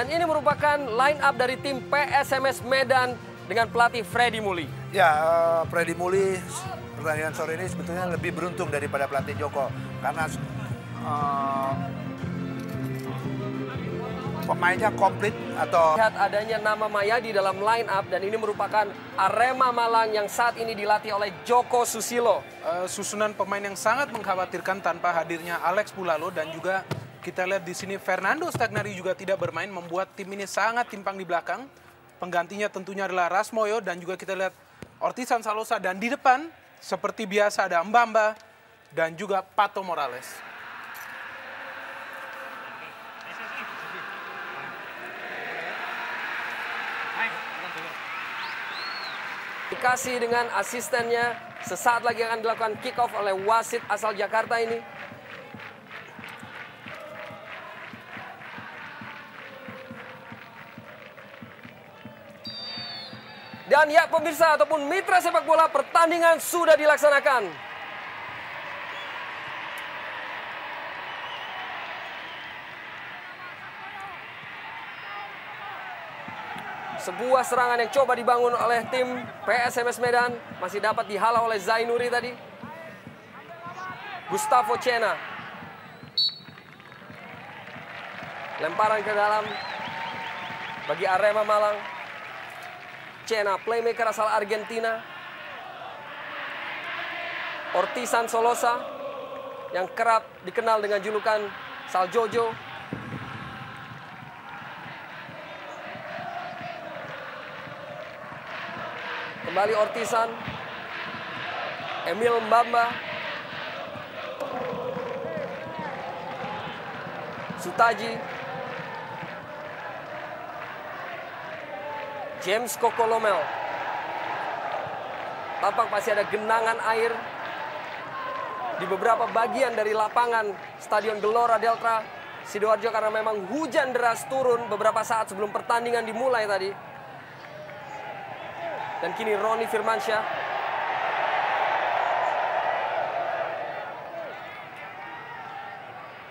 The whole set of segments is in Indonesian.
Dan ini merupakan line up dari tim PSMS Medan dengan pelatih Freddy Muli. Ya, Freddy Muli pertandingan sore ini sebetulnya lebih beruntung daripada pelatih Joko. Karena pemainnya komplit atau... Lihat adanya nama Mayadi dalam line up dan ini merupakan Arema Malang yang saat ini dilatih oleh Joko Susilo. Susunan pemain yang sangat mengkhawatirkan tanpa hadirnya Alex Pulalo dan juga kita lihat di sini Fernando Stagnari juga tidak bermain, membuat tim ini sangat timpang di belakang. Penggantinya tentunya adalah Rasmoyo dan juga kita lihat Ortisan Salosa, dan di depan seperti biasa ada Mbamba dan juga Pato Morales. Dikasih dengan asistennya, sesaat lagi akan dilakukan kick off oleh wasit asal Jakarta ini. Dan ya pemirsa ataupun mitra sepak bola, pertandingan sudah dilaksanakan. Sebuah serangan yang coba dibangun oleh tim PSMS Medan masih dapat dihalau oleh Zainuri tadi. Gustavo Cena. Lemparan ke dalam bagi Arema Malang. Cena, playmaker asal Argentina. Ortisan Solosa yang kerap dikenal dengan julukan Sal Jojo. Kembali Ortisan. Emil Mbamba. Sutaji. James Kokolomel. Tampak masih ada genangan air di beberapa bagian dari lapangan Stadion Gelora Delta Sidoarjo karena memang hujan deras turun beberapa saat sebelum pertandingan dimulai tadi. Dan kini Roni Firmansyah.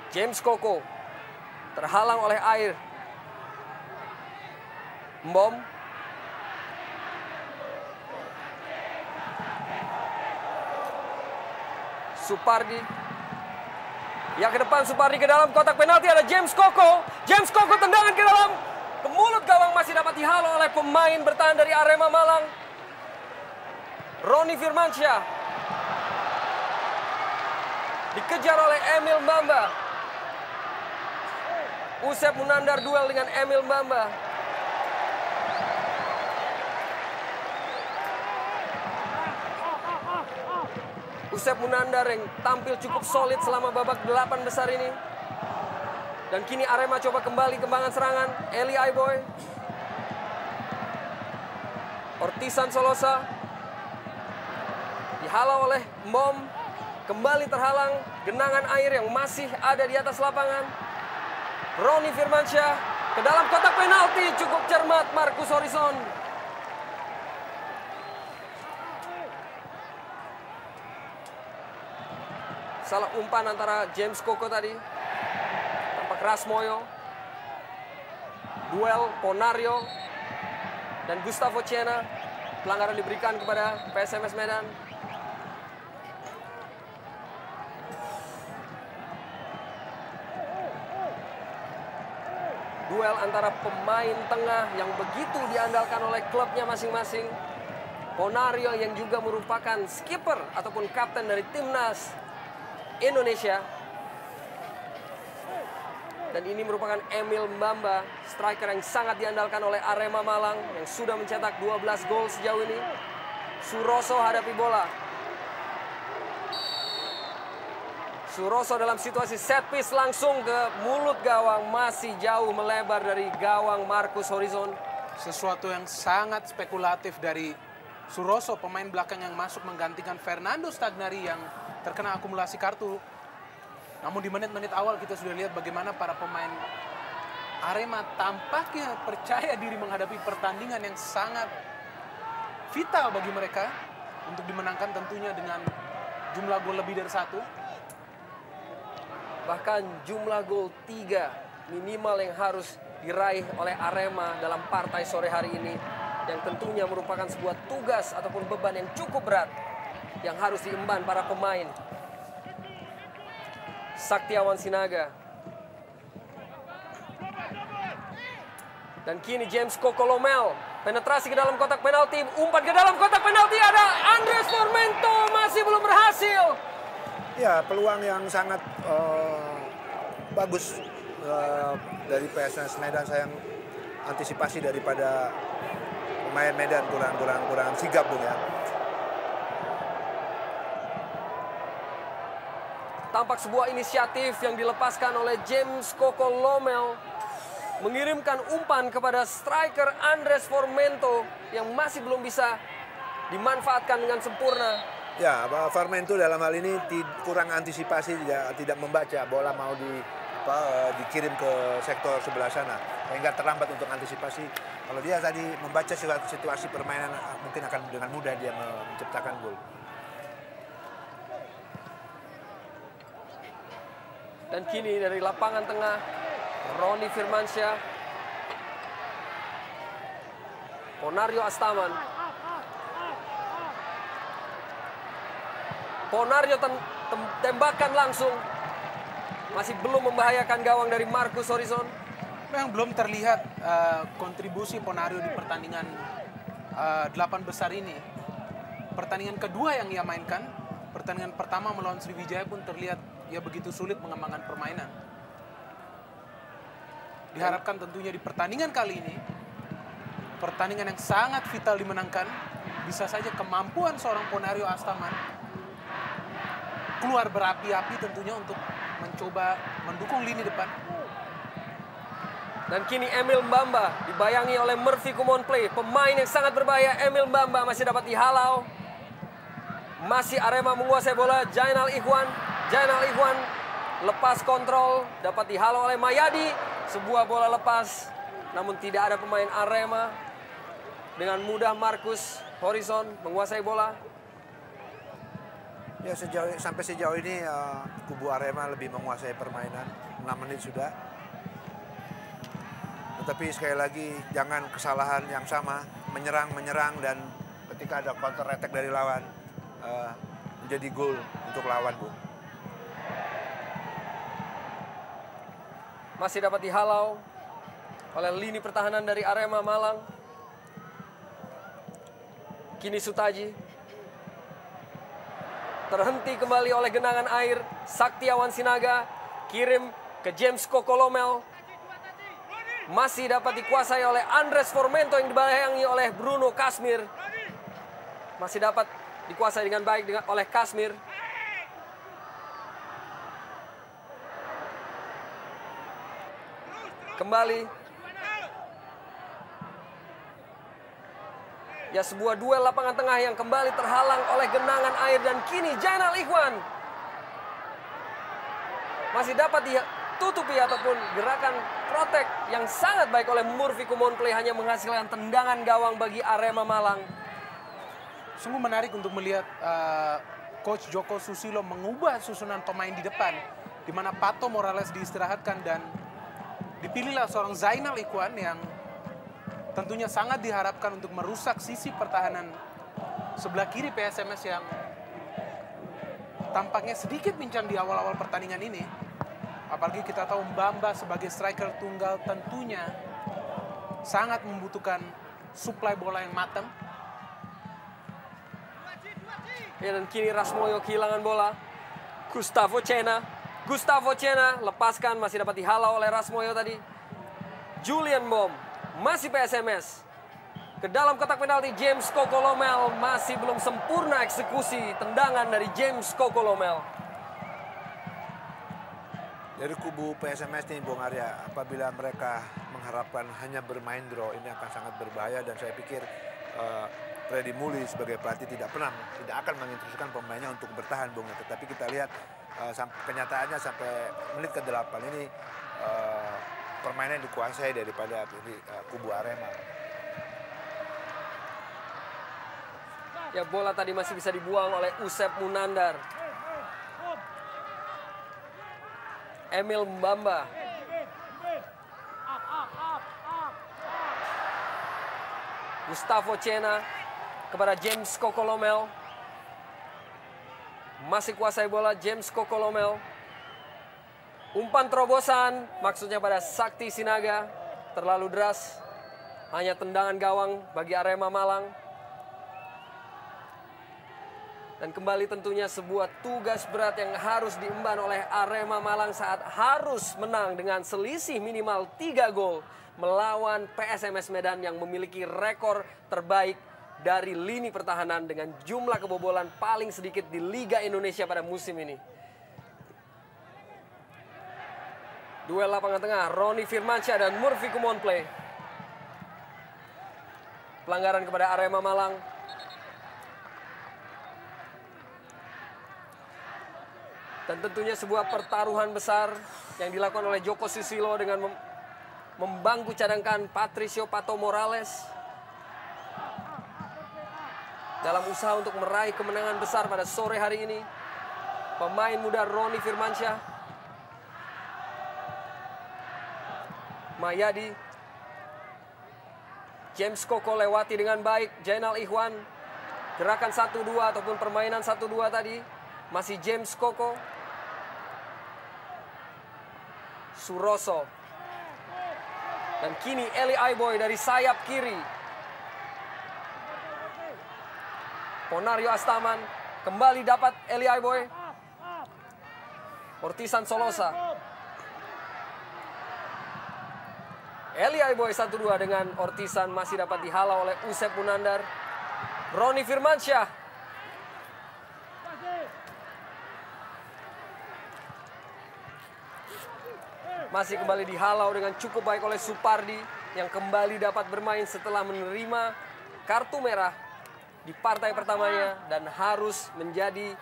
James Koko terhalang oleh air. Mbom. Supardi. Ya ke depan Supardi ke dalam kotak penalti, ada James Koko. James Koko tendangan ke dalam. Ke mulut gawang masih dapat dihalau oleh pemain bertahan dari Arema Malang. Roni Firmansyah. Dikejar oleh Emil Mbamba. Usep Munandar duel dengan Emil Mbamba. Usep Munandar yang tampil cukup solid selama babak 8 besar ini. Dan kini Arema coba kembali kembangan serangan. Eli Aiboy. Ortisan Solosa. Dihalau oleh Mbom. Kembali terhalang genangan air yang masih ada di atas lapangan. Roni Firmansyah ke dalam kotak penalti. Cukup cermat Marcus Horizon. Salah umpan antara James Koko tadi. Tampak Rasmoyo. Duel Ponario dan Gustavo Cena. Pelanggaran diberikan kepada PSMS Medan. Duel antara pemain tengah yang begitu diandalkan oleh klubnya masing-masing. Ponario yang juga merupakan skipper ataupun kapten dari timnas Indonesia. Dan ini merupakan Emil Mbamba, striker yang sangat diandalkan oleh Arema Malang yang sudah mencetak 12 gol sejauh ini. Suroso hadapi bola. Suroso dalam situasi set piece langsung ke mulut gawang, masih jauh melebar dari gawang Marcus Horizon. Sesuatu yang sangat spekulatif dari Suroso, pemain belakang yang masuk menggantikan Fernando Stagnari yang terkena akumulasi kartu. Namun di menit-menit awal kita sudah lihat bagaimana para pemain Arema tampaknya percaya diri menghadapi pertandingan yang sangat vital bagi mereka untuk dimenangkan tentunya dengan jumlah gol lebih dari 1. Bahkan jumlah gol 3 minimal yang harus diraih oleh Arema dalam partai sore hari ini, yang tentunya merupakan sebuah tugas ataupun beban yang cukup berat yang harus diemban para pemain. Saktiawan Sinaga. Dan kini James Kokolomel, penetrasi ke dalam kotak penalti, umpan ke dalam kotak penalti, ada Andres Formento, masih belum berhasil. Ya, peluang yang sangat bagus dari PSMS Medan. Sayang antisipasi daripada pemain Medan kurang sigap, Bung, ya. Tampak sebuah inisiatif yang dilepaskan oleh James Kokolomel, mengirimkan umpan kepada striker Andres Formento yang masih belum bisa dimanfaatkan dengan sempurna. Ya, Formento dalam hal ini kurang antisipasi, tidak membaca bola mau dikirim ke sektor sebelah sana, sehingga terlambat untuk antisipasi. Kalau dia tadi membaca situasi permainan, mungkin akan dengan mudah dia menciptakan gol. Dan kini dari lapangan tengah, Roni Firmansyah, Ponario Astaman. Ponario tembakan langsung, masih belum membahayakan gawang dari Marcus Horizon. Memang belum terlihat kontribusi Ponario di pertandingan 8 besar ini. Pertandingan kedua yang ia mainkan, pertandingan pertama melawan Sriwijaya pun terlihat ia begitu sulit mengembangkan permainan. Diharapkan tentunya di pertandingan kali ini, pertandingan yang sangat vital dimenangkan, bisa saja kemampuan seorang Ponario Astaman keluar berapi-api tentunya untuk mencoba mendukung lini depan. Dan kini Emil Mbamba dibayangi oleh Murphy Kumonplay, pemain yang sangat berbahaya. Emil Mbamba masih dapat dihalau. Masih Arema menguasai bola. Jainal Ikhwan lepas kontrol, dapat dihalau oleh Mayadi. Sebuah bola lepas, namun tidak ada pemain Arema. Dengan mudah Marcus Horizon menguasai bola. Ya, sampai sejauh ini kubu Arema lebih menguasai permainan. 6 menit sudah. Tetapi sekali lagi jangan kesalahan yang sama, menyerang dan ketika ada counter attack dari lawan menjadi gol untuk lawan, Bu. Masih dapat dihalau oleh lini pertahanan dari Arema Malang. Kini Sutaji terhenti kembali oleh genangan air. Saktiawan Sinaga kirim ke James Kokolomel. Masih dapat dikuasai oleh Andres Formento yang dibayangi oleh Bruno Kasmir. Masih dapat dikuasai dengan baik oleh Kasmir. Kembali. Ya, sebuah duel lapangan tengah yang kembali terhalang oleh genangan air. Dan kini Jainal Ikhwan masih dapat ditutupi ataupun gerakan protek yang sangat baik oleh Murphy Kumonplay, hanya menghasilkan tendangan gawang bagi Arema Malang. Sungguh menarik untuk melihat Coach Joko Susilo mengubah susunan pemain di depan, di mana Pato Morales diistirahatkan dan dipilihlah seorang Zainal Ikhwan yang tentunya sangat diharapkan untuk merusak sisi pertahanan sebelah kiri PSMS yang tampaknya sedikit pincang di awal-awal pertandingan ini. Apalagi kita tahu Mbamba sebagai striker tunggal tentunya sangat membutuhkan suplai bola yang matang. Ya, dan kini Rasmoyo kehilangan bola. Gustavo Cena lepaskan, masih dapat dihalau oleh Rasmoyo tadi. Julian Bom masih PSMS. Ke dalam kotak penalti James Kokolomel, masih belum sempurna eksekusi tendangan dari James Kokolomel. Dari kubu PSMS ini, Bung Arya, apabila mereka mengharapkan hanya bermain draw, ini akan sangat berbahaya. Dan saya pikir Freddy Muli sebagai pelatih tidak akan menginstruksikan pemainnya untuk bertahan, Bung. Tetapi kita lihat kenyataannya sampai menit ke-8 ini permainan dikuasai daripada kubu Arema. Ya, bola tadi masih bisa dibuang oleh Usep Munandar. Emil Mbamba. Gustavo Cena kepada James Kokolomel. Masih kuasai bola James Kokolomel. Umpan terobosan, maksudnya pada Sakti Sinaga. Terlalu deras. Hanya tendangan gawang bagi Arema Malang. Dan kembali tentunya sebuah tugas berat yang harus diemban oleh Arema Malang saat harus menang dengan selisih minimal 3 gol melawan PSMS Medan yang memiliki rekor terbaik dari lini pertahanan dengan jumlah kebobolan paling sedikit di Liga Indonesia pada musim ini. Duel lapangan tengah, Roni Firmansyah dan Murphy Kumonplay. Pelanggaran kepada Arema Malang. Dan tentunya sebuah pertaruhan besar yang dilakukan oleh Joko Susilo dengan membangku cadangkan Patricio Pato Morales. Dalam usaha untuk meraih kemenangan besar pada sore hari ini. Pemain muda Roni Firmansyah. Mayadi. James Koko lewati dengan baik. Jainal Ikhwan. Gerakan 1-2 ataupun permainan 1-2 tadi. Masih James Koko. Suroso. Dan kini Eli Aiboy dari sayap kiri. Ponario Astaman. Kembali dapat Eli Aiboy. Ortisan Solosa. Eli Aiboy 1-2 dengan Ortisan masih dapat dihalau oleh Usep Munandar. Roni Firmansyah. Masih kembali dihalau dengan cukup baik oleh Supardi yang kembali dapat bermain setelah menerima kartu merah di partai pertamanya dan harus menjadi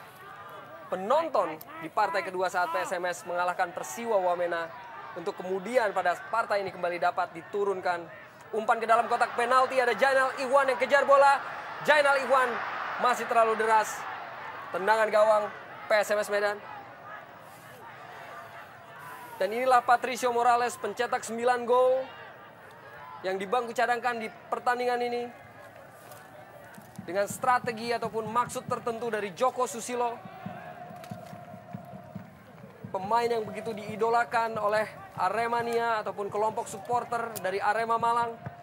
penonton di partai kedua saat PSMS mengalahkan Persiwa Wamena untuk kemudian pada partai ini kembali dapat diturunkan. Umpan ke dalam kotak penalti, ada Jainal Ikhwan yang kejar bola. Jainal Ikhwan masih terlalu deras. Tendangan gawang PSMS Medan. Dan inilah Patricio Morales, pencetak 9 gol yang dibangku cadangkan di pertandingan ini. Dengan strategi ataupun maksud tertentu dari Joko Susilo. Pemain yang begitu diidolakan oleh Aremania ataupun kelompok supporter dari Arema Malang.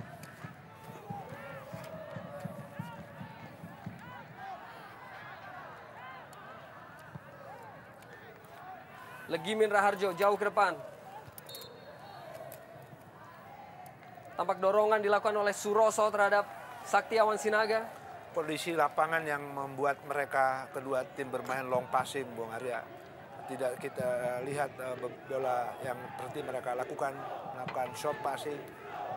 Legimin Raharjo jauh ke depan. Tampak dorongan dilakukan oleh Suroso terhadap Saktiawan Sinaga. Kondisi lapangan yang membuat mereka kedua tim bermain long passing, Bung Arya. Tidak kita lihat bola yang seperti mereka lakukan, melakukan short passing,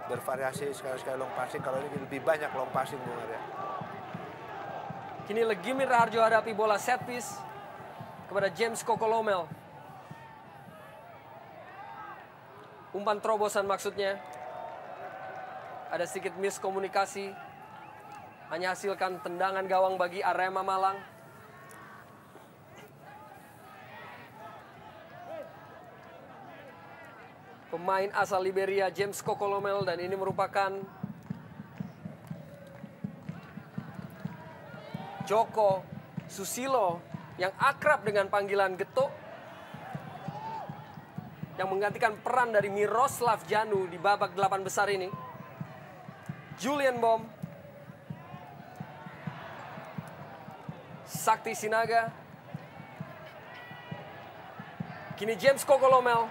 bervariasi sekali-sekali long passing. Kalau ini lebih banyak long passing, Bung Arya. Kini Legimin Raharjo hadapi bola set piece kepada James Kokolomel. Umpan terobosan maksudnya. Ada sedikit miskomunikasi. Hanya hasilkan tendangan gawang bagi Arema Malang. Pemain asal Liberia James Kokolomel dan ini merupakan Joko Susilo yang akrab dengan panggilan Getuk. Yang menggantikan peran dari Miroslav Janu di babak 8 besar ini. Julian Bom. Sakti Sinaga. Kini James Kokolomel.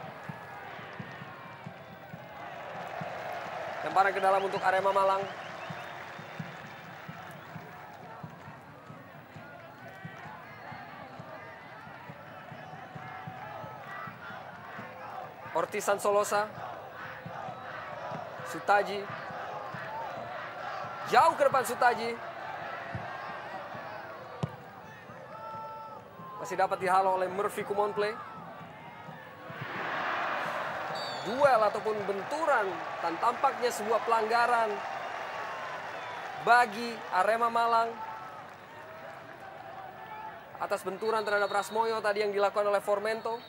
Lemparan ke dalam untuk Arema Malang. Ortisan Solosa. Sutaji. Jauh ke depan Sutaji. Masih dapat dihalau oleh Murphy Kumonplay. Duel ataupun benturan dan tampaknya sebuah pelanggaran bagi Arema Malang. Atas benturan terhadap Rasmoyo tadi yang dilakukan oleh Formento.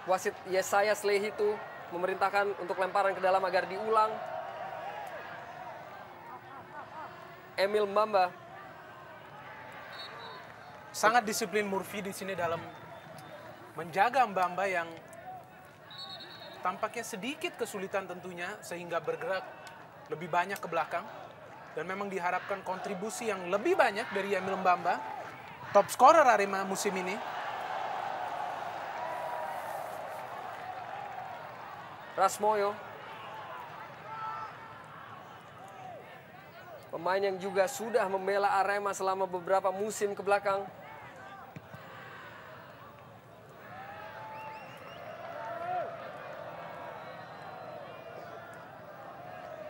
Wasit Yesaya Slehitu memerintahkan untuk lemparan ke dalam agar diulang. Emil Mbamba. Sangat disiplin Murphy di sini dalam menjaga Mbamba yang tampaknya sedikit kesulitan tentunya sehingga bergerak lebih banyak ke belakang. Dan memang diharapkan kontribusi yang lebih banyak dari Emil Mbamba, top scorer Arema musim ini. Rasmoyo. Pemain yang juga sudah membela Arema selama beberapa musim ke belakang.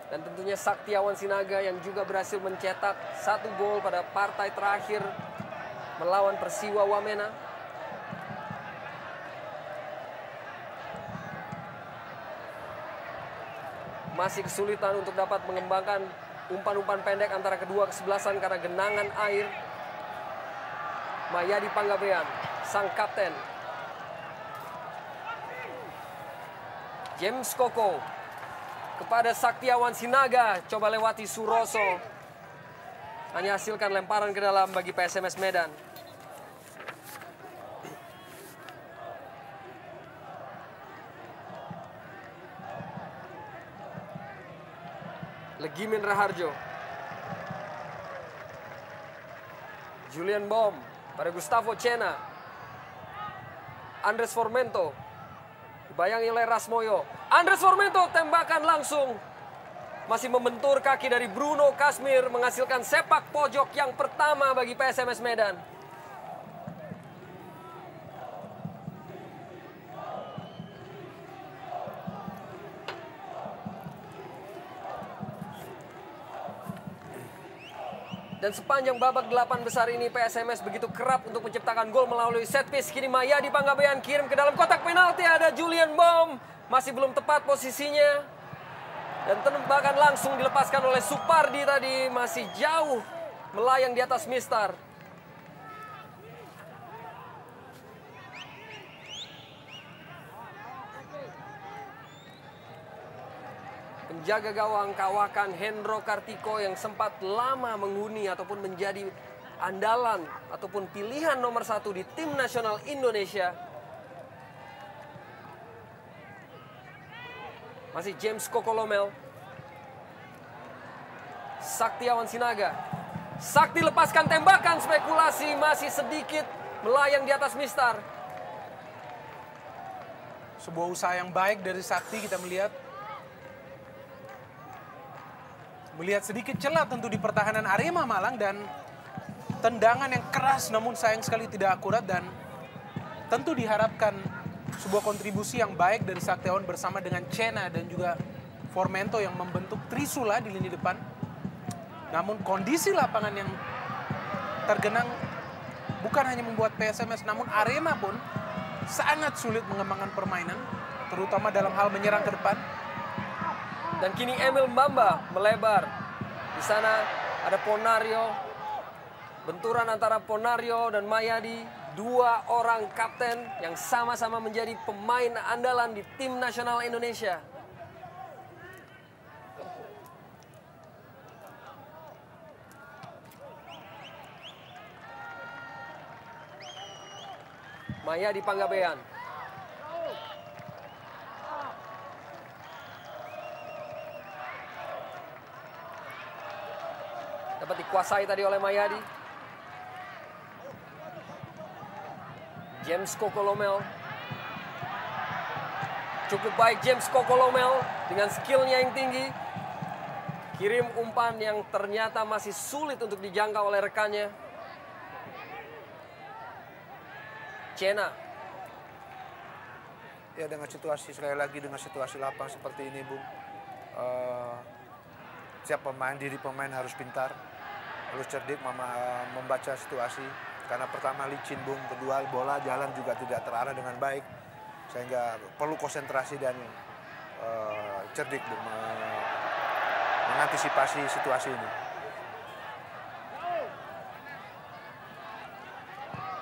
Dan tentunya Saktiawan Sinaga yang juga berhasil mencetak 1 gol pada partai terakhir melawan Persiwa Wamena. Masih kesulitan untuk dapat mengembangkan umpan-umpan pendek antara kedua kesebelasan karena genangan air. Mayadi Panggabean, sang kapten. James Koko kepada Saktiawan Sinaga, coba lewati Suroso. Hanya hasilkan lemparan ke dalam bagi PSMS Medan. Legimin Raharjo. Julian Bom pada Gustavo Cena. Andres Formento. Dibayangi oleh Rasmoyo. Andres Formento tembakan langsung. Masih membentur kaki dari Bruno Kasmir menghasilkan sepak pojok yang pertama bagi PSMS Medan. Dan sepanjang babak 8 besar ini PSMS begitu kerap untuk menciptakan gol melalui set piece. Kini Mayadi Panggabean kirim ke dalam kotak penalti. Ada Julian Bom. Masih belum tepat posisinya. Dan tembakan langsung dilepaskan oleh Supardi tadi. Masih jauh melayang di atas mistar. Penjaga gawang Kawakan Hendro Kartiko yang sempat lama menghuni ataupun menjadi andalan ataupun pilihan nomor 1 di tim nasional Indonesia. Masih James Kokolomel. Saktiawan Sinaga. Sakti lepaskan tembakan, spekulasi masih sedikit melayang di atas mistar. Sebuah usaha yang baik dari Sakti kita melihat sedikit celah tentu di pertahanan Arema Malang dan tendangan yang keras namun sayang sekali tidak akurat dan tentu diharapkan sebuah kontribusi yang baik dari Saktiawan bersama dengan Cena dan juga Formento yang membentuk trisula di lini depan. Namun kondisi lapangan yang tergenang bukan hanya membuat PSMS namun Arema pun sangat sulit mengembangkan permainan terutama dalam hal menyerang ke depan. Dan kini Emil Mbamba melebar. Di sana ada Ponario. Benturan antara Ponario dan Mayadi. 2 orang kapten yang sama-sama menjadi pemain andalan di tim nasional Indonesia. Mayadi Panggabean. Dapat dikuasai tadi oleh Mayadi. James Kokolomel. Cukup baik James Kokolomel dengan skillnya yang tinggi. Kirim umpan yang ternyata masih sulit untuk dijangkau oleh rekannya. Cena. Ya dengan situasi sekali lagi dengan situasi lapang seperti ini, Bung. Siap pemain, diri pemain harus pintar, harus cerdik membaca situasi. Karena pertama licin, Bung, kedua bola jalan juga tidak terarah dengan baik. Sehingga perlu konsentrasi dan cerdik, Bung, mengantisipasi situasi ini.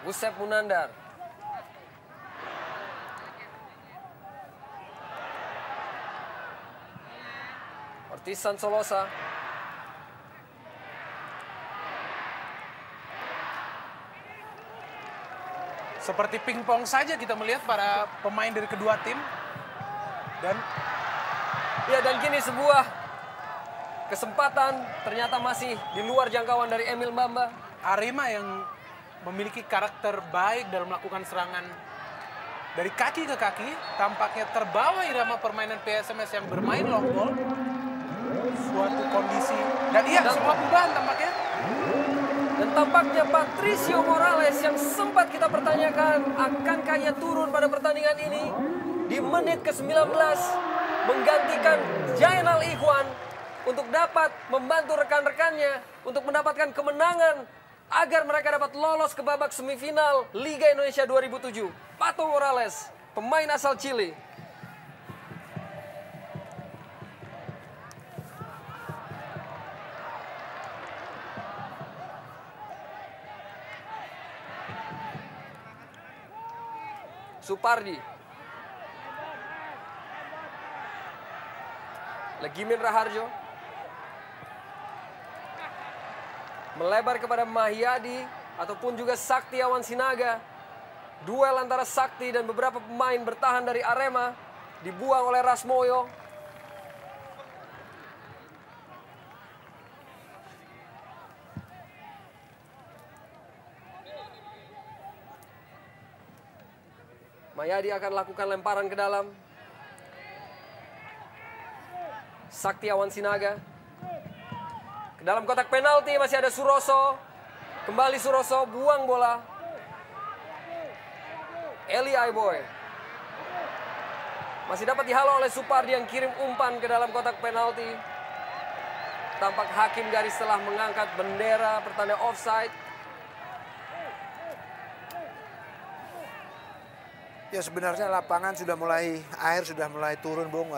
Usep Munandar. Tisan Solosa. Seperti pingpong saja kita melihat para pemain dari kedua tim. Dan Dan kini sebuah kesempatan ternyata masih di luar jangkauan dari Emil Mbamba. Arema yang memiliki karakter baik dalam melakukan serangan dari kaki ke kaki, tampaknya terbawa irama permainan PSMS yang bermain long ball. Suatu kondisi, dan semua perubahan tampaknya. Dan tampaknya Patricio Morales yang sempat kita pertanyakan akankah ia turun pada pertandingan ini di menit ke-19 menggantikan Jainal Ikhwan untuk dapat membantu rekan-rekannya untuk mendapatkan kemenangan agar mereka dapat lolos ke babak semifinal Liga Indonesia 2007. Pato Morales, pemain asal Chili. Supardi. Legimin Raharjo. Melebar kepada Mahyadi ataupun juga Sakti Awan Sinaga. Duel antara Sakti dan beberapa pemain bertahan dari Arema dibuang oleh Rasmoyo. Mayadi akan lakukan lemparan ke dalam. Sakti Awan Sinaga. Ke dalam kotak penalti masih ada Suroso. Kembali Suroso, buang bola. Eli Aiboy. Masih dapat dihalau oleh Supardi yang kirim umpan ke dalam kotak penalti. Tampak hakim garis telah mengangkat bendera pertanda offside. Ya sebenarnya lapangan air sudah mulai turun, Bung.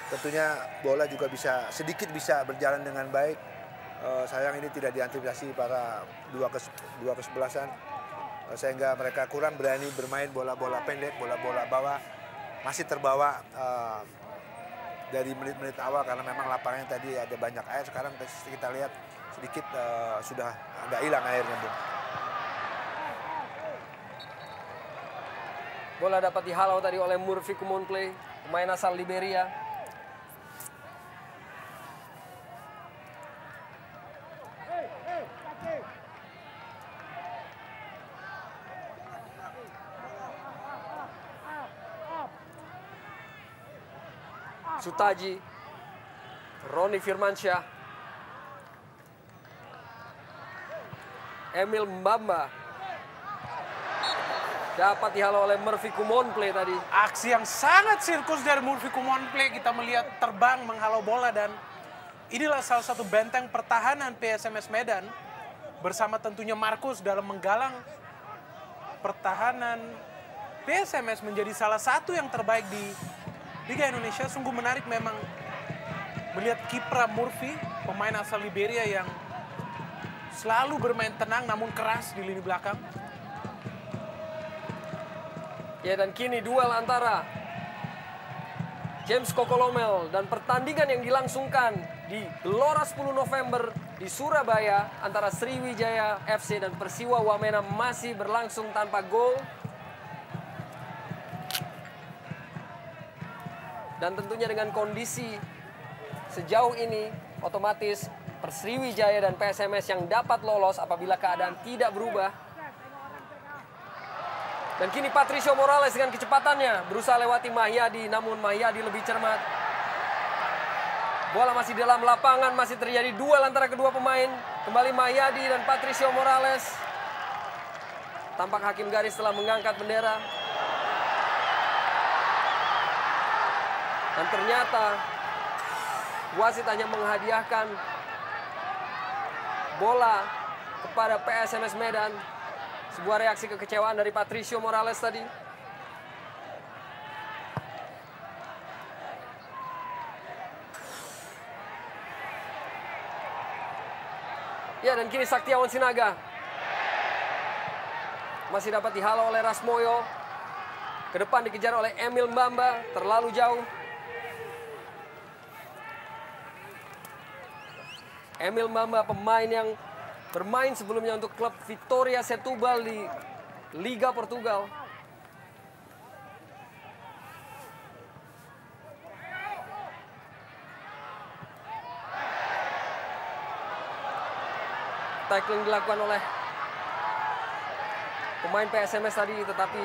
Tentunya bola juga sedikit bisa berjalan dengan baik. Sayang ini tidak diantisipasi para dua kesebelasan. Sehingga mereka kurang berani bermain bola-bola pendek, bola-bola bawah. Masih terbawa dari menit-menit awal karena memang lapangannya tadi ada banyak air. Sekarang kita lihat sedikit sudah agak hilang airnya, Bung. Bola dapat dihalau tadi oleh Murphy Kumonplay, pemain asal Liberia. Sutaji, Roni Firmansyah, Emil Mbamba. Dapat dihalau oleh Murphy Kumonplay tadi. Aksi yang sangat sirkus dari Murphy Kumonplay, kita melihat terbang menghalau bola, dan inilah salah satu benteng pertahanan PSMS Medan bersama tentunya Markus dalam menggalang pertahanan PSMS menjadi salah satu yang terbaik di Liga Indonesia. Sungguh menarik memang melihat kiprah Murphy, pemain asal Liberia yang selalu bermain tenang namun keras di lini belakang. Ya, dan kini duel antara James Kokolomel dan pertandingan yang dilangsungkan di Gelora 10 November di Surabaya antara Sriwijaya FC dan Persiwa Wamena masih berlangsung tanpa gol. Dan tentunya dengan kondisi sejauh ini otomatis Sriwijaya dan PSMS yang dapat lolos apabila keadaan tidak berubah. Dan kini Patricio Morales dengan kecepatannya berusaha lewati Mahyadi, namun Mahyadi lebih cermat. Bola masih dalam lapangan, masih terjadi duel antara kedua pemain. Kembali Mahyadi dan Patricio Morales. Tampak hakim garis telah mengangkat bendera. Dan ternyata wasit hanya menghadiahkan bola kepada PSMS Medan. Sebuah reaksi kekecewaan dari Patricio Morales tadi. Ya, dan kini Sakti Awan Sinaga masih dapat dihalau oleh Rasmoyo. Ke depan dikejar oleh Emil Mbamba, terlalu jauh. Emil Mamba, pemain yang bermain sebelumnya untuk klub Vitória Setúbal di Liga Portugal. Tackling dilakukan oleh pemain PSMS tadi, tetapi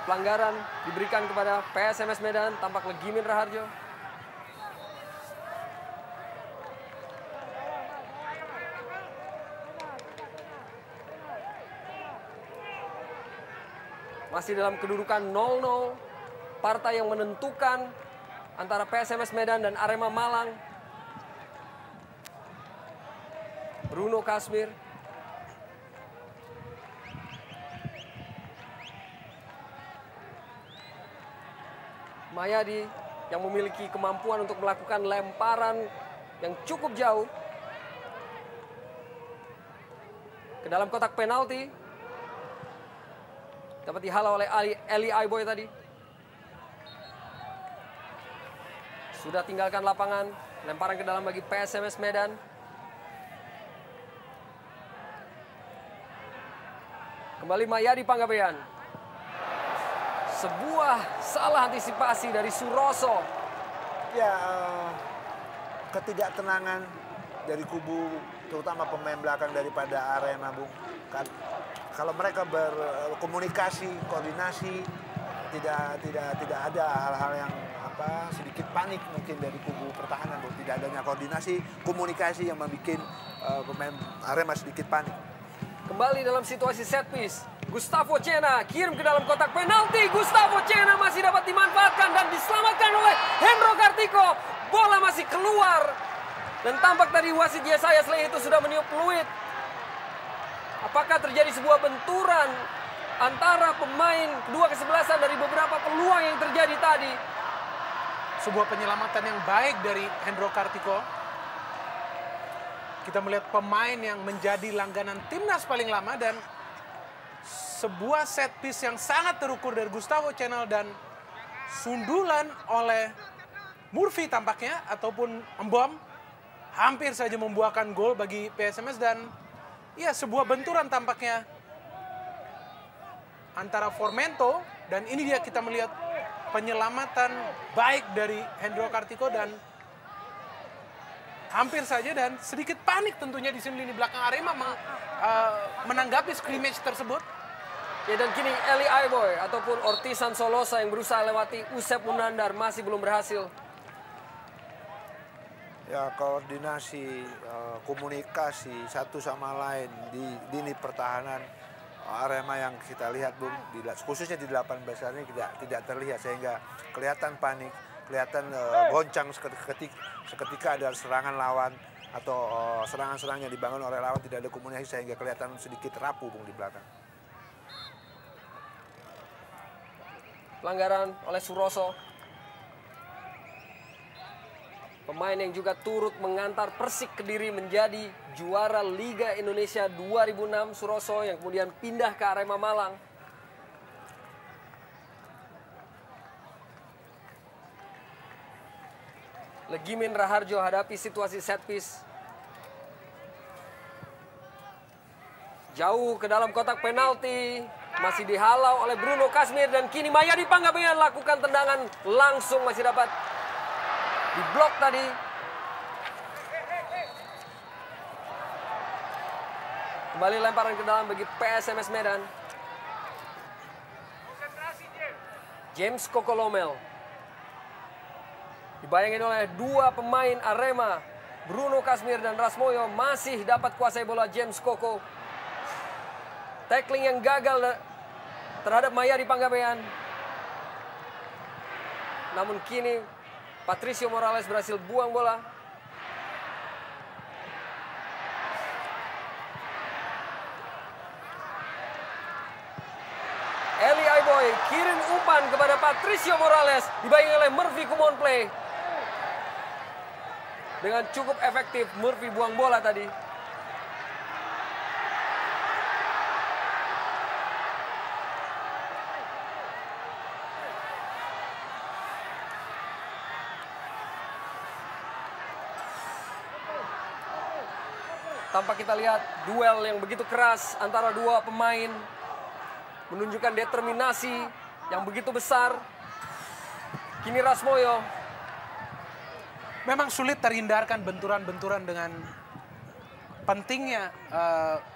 pelanggaran diberikan kepada PSMS Medan, tampak Legimin Raharjo. Masih dalam kedudukan 0-0, partai yang menentukan antara PSMS Medan dan Arema Malang. Bruno Kasmir. Mayadi yang memiliki kemampuan untuk melakukan lemparan yang cukup jauh ke dalam kotak penalti. Dapat dihalau oleh Eli Aiboy tadi. Sudah tinggalkan lapangan, lemparan ke dalam bagi PSMS Medan. Kembali Mayadi Panggabean. Sebuah salah antisipasi dari Suroso. Ya, ketidaktenangan dari kubu, terutama pemain belakang daripada Arema, Bung. Kan, kalau mereka berkomunikasi, koordinasi, tidak ada hal-hal yang sedikit panik mungkin dari kubu pertahanan, Bung. Tidak adanya koordinasi, komunikasi yang membuat pemain Arema sedikit panik. Kembali dalam situasi set piece. Gustavo Cena kirim ke dalam kotak penalti. Gustavo Cena masih dapat dimanfaatkan dan diselamatkan oleh Hendro Kartiko. Bola masih keluar. Dan tampak tadi wasit Yesaya Sleh itu sudah meniup peluit. Apakah terjadi sebuah benturan antara pemain kedua kesebelasan dari beberapa peluang yang terjadi tadi? Sebuah penyelamatan yang baik dari Hendro Kartiko. Kita melihat pemain yang menjadi langganan timnas paling lama dan sebuah set piece yang sangat terukur dari Gustavo Cena dan sundulan oleh Murphy tampaknya ataupun Mbom hampir saja membuahkan gol bagi PSMS dan ya sebuah benturan tampaknya antara Formento dan ini dia kita melihat penyelamatan baik dari Hendro Kartiko dan hampir saja dan sedikit panik tentunya di sini lini belakang Arema menanggapi scrimmage tersebut. Ya, dan kini Eli Aiboy ataupun Ortisan Solosa yang berusaha lewati Usep Munandar masih belum berhasil. Ya, koordinasi, komunikasi satu sama lain di lini pertahanan Arema yang kita lihat, Bung, khususnya di 8 besar ini tidak terlihat sehingga kelihatan panik, kelihatan goncang seketika ada serangan lawan atau serangan-serangan yang dibangun oleh lawan tidak ada komunikasi sehingga kelihatan sedikit rapuh, Bung, di belakang. Pelanggaran oleh Suroso. Pemain yang juga turut mengantar Persik Kediri menjadi juara Liga Indonesia 2006, Suroso yang kemudian pindah ke Arema Malang. Legimin Raharjo hadapi situasi set piece. Jauh ke dalam kotak penalti. Masih dihalau oleh Bruno Kasmir dan kini Mayadi Panggabean lakukan tendangan langsung masih dapat diblok tadi. Kembali lemparan ke dalam bagi PSMS Medan. James Kokolomel. Dibayangin oleh dua pemain Arema, Bruno Kasmir dan Rasmoyo, masih dapat kuasai bola James Koko. Tackling yang gagal terhadap Mayadi Panggabean. Namun kini Patricio Morales berhasil buang bola. Eli Aiboy kirim umpan kepada Patricio Morales. Dibayangin oleh Murphy Kumonplay. Dengan cukup efektif Murphy buang bola tadi. Tanpa kita lihat duel yang begitu keras antara dua pemain. Menunjukkan determinasi yang begitu besar. Kini Rasmoyo. Memang sulit terhindarkan benturan-benturan dengan pentingnya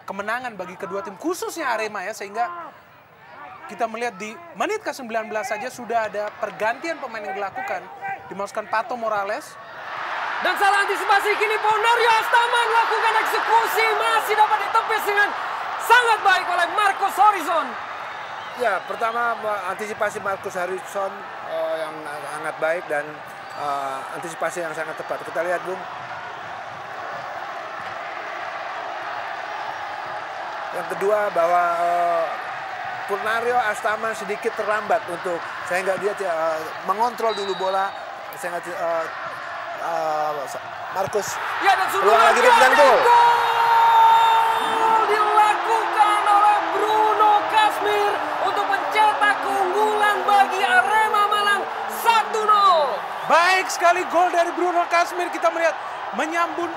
kemenangan bagi kedua tim. Khususnya Arema ya, sehingga kita melihat di menit ke-19 saja sudah ada pergantian pemain yang dilakukan. Dimasukkan Pato Morales. Dan salah antisipasi kini Ponario Astaman melakukan eksekusi. Masih dapat ditepis dengan sangat baik oleh Marcus Horizon. Ya, pertama antisipasi Marcus Horizon yang sangat baik dan antisipasi yang sangat tepat. Kita lihat, Bung. Yang kedua bahwa Ponario Astaman sedikit terlambat untuk sehingga dia mengontrol dulu bola sehingga Marcus Ya, dan sudah peluang lagi dan gol. Dilakukan oleh Bruno Kasmir untuk mencetak keunggulan bagi Arema Malang 1-0. Baik sekali gol dari Bruno Kasmir. Kita melihat menyambut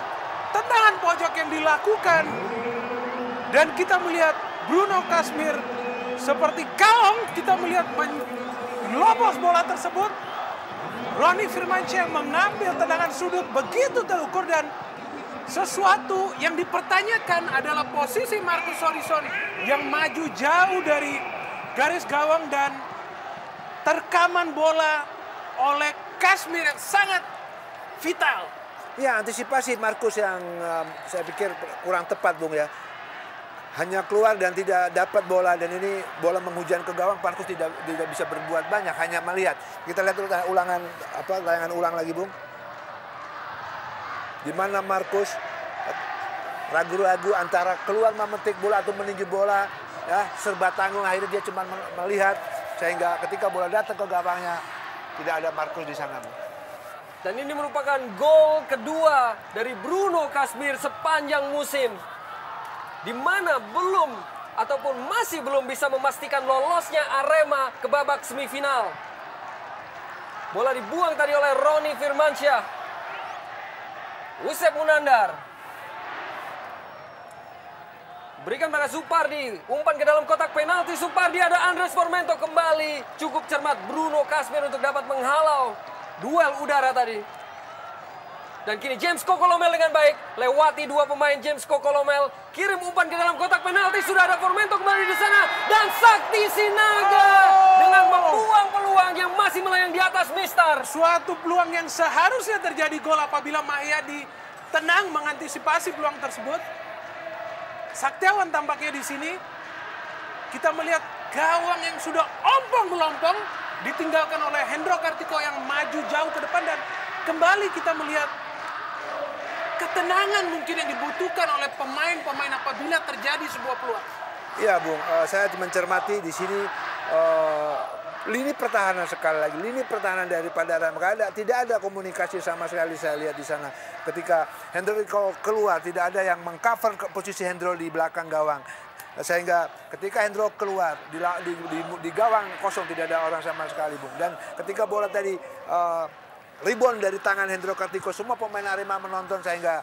tendangan pojok yang dilakukan. Dan kita melihat Bruno Kasmir seperti kaong. Kita melihat melobos bola tersebut. Roni Firmansyah yang mengambil tendangan sudut begitu terukur, dan sesuatu yang dipertanyakan adalah posisi Marcus Horizon yang maju jauh dari garis gawang dan terkaman bola oleh Kasmir yang sangat vital. Ya, antisipasi Marcus yang saya pikir kurang tepat, Bung ya. Hanya keluar dan tidak dapat bola, dan ini bola menghujam ke gawang. Marcus tidak bisa berbuat banyak, hanya melihat. Kita lihat tayangan ulang lagi, Bung. Di mana Marcus ragu-ragu antara keluar memetik bola atau meninju bola, ya, serba tanggung. Akhirnya dia cuma melihat, sehingga ketika bola datang ke gawangnya tidak ada Marcus di sana, Bung. Dan ini merupakan gol kedua dari Bruno Kasmir sepanjang musim, di mana belum ataupun masih belum bisa memastikan lolosnya Arema ke babak semifinal. Bola dibuang tadi oleh Roni Firmansyah. Usep Munandar. Berikan pada Supardi. Umpan ke dalam kotak penalti. Supardi, ada Andres Formento kembali. Cukup cermat Bruno Kasmir untuk dapat menghalau duel udara tadi. Dan kini James Kokolomel dengan baik lewati dua pemain. James Kokolomel kirim umpan ke dalam kotak penalti. Sudah ada Formento kembali di sana. Dan Sakti Sinaga dengan membuang peluang yang masih melayang di atas Mister. Suatu peluang yang seharusnya terjadi gol apabila Mahyadi tenang mengantisipasi peluang tersebut. Saktiawan tampaknya di sini. Kita melihat gawang yang sudah ompong-melompong ditinggalkan oleh Hendro Kartiko yang maju jauh ke depan, dan kembali kita melihat ketenangan mungkin yang dibutuhkan oleh pemain-pemain apabila terjadi sebuah peluang. Iya, Bung, saya mencermati di sini lini pertahanan, sekali lagi lini pertahanan daripada Arema. Tidak ada komunikasi sama sekali saya lihat di sana. Ketika Hendro keluar, tidak ada yang mengcover posisi Hendro di belakang gawang. Sehingga ketika Hendro keluar di gawang kosong, tidak ada orang sama sekali, Bung. Dan ketika bola tadi rebound dari tangan Hendro Kartiko, semua pemain Arema menonton, sehingga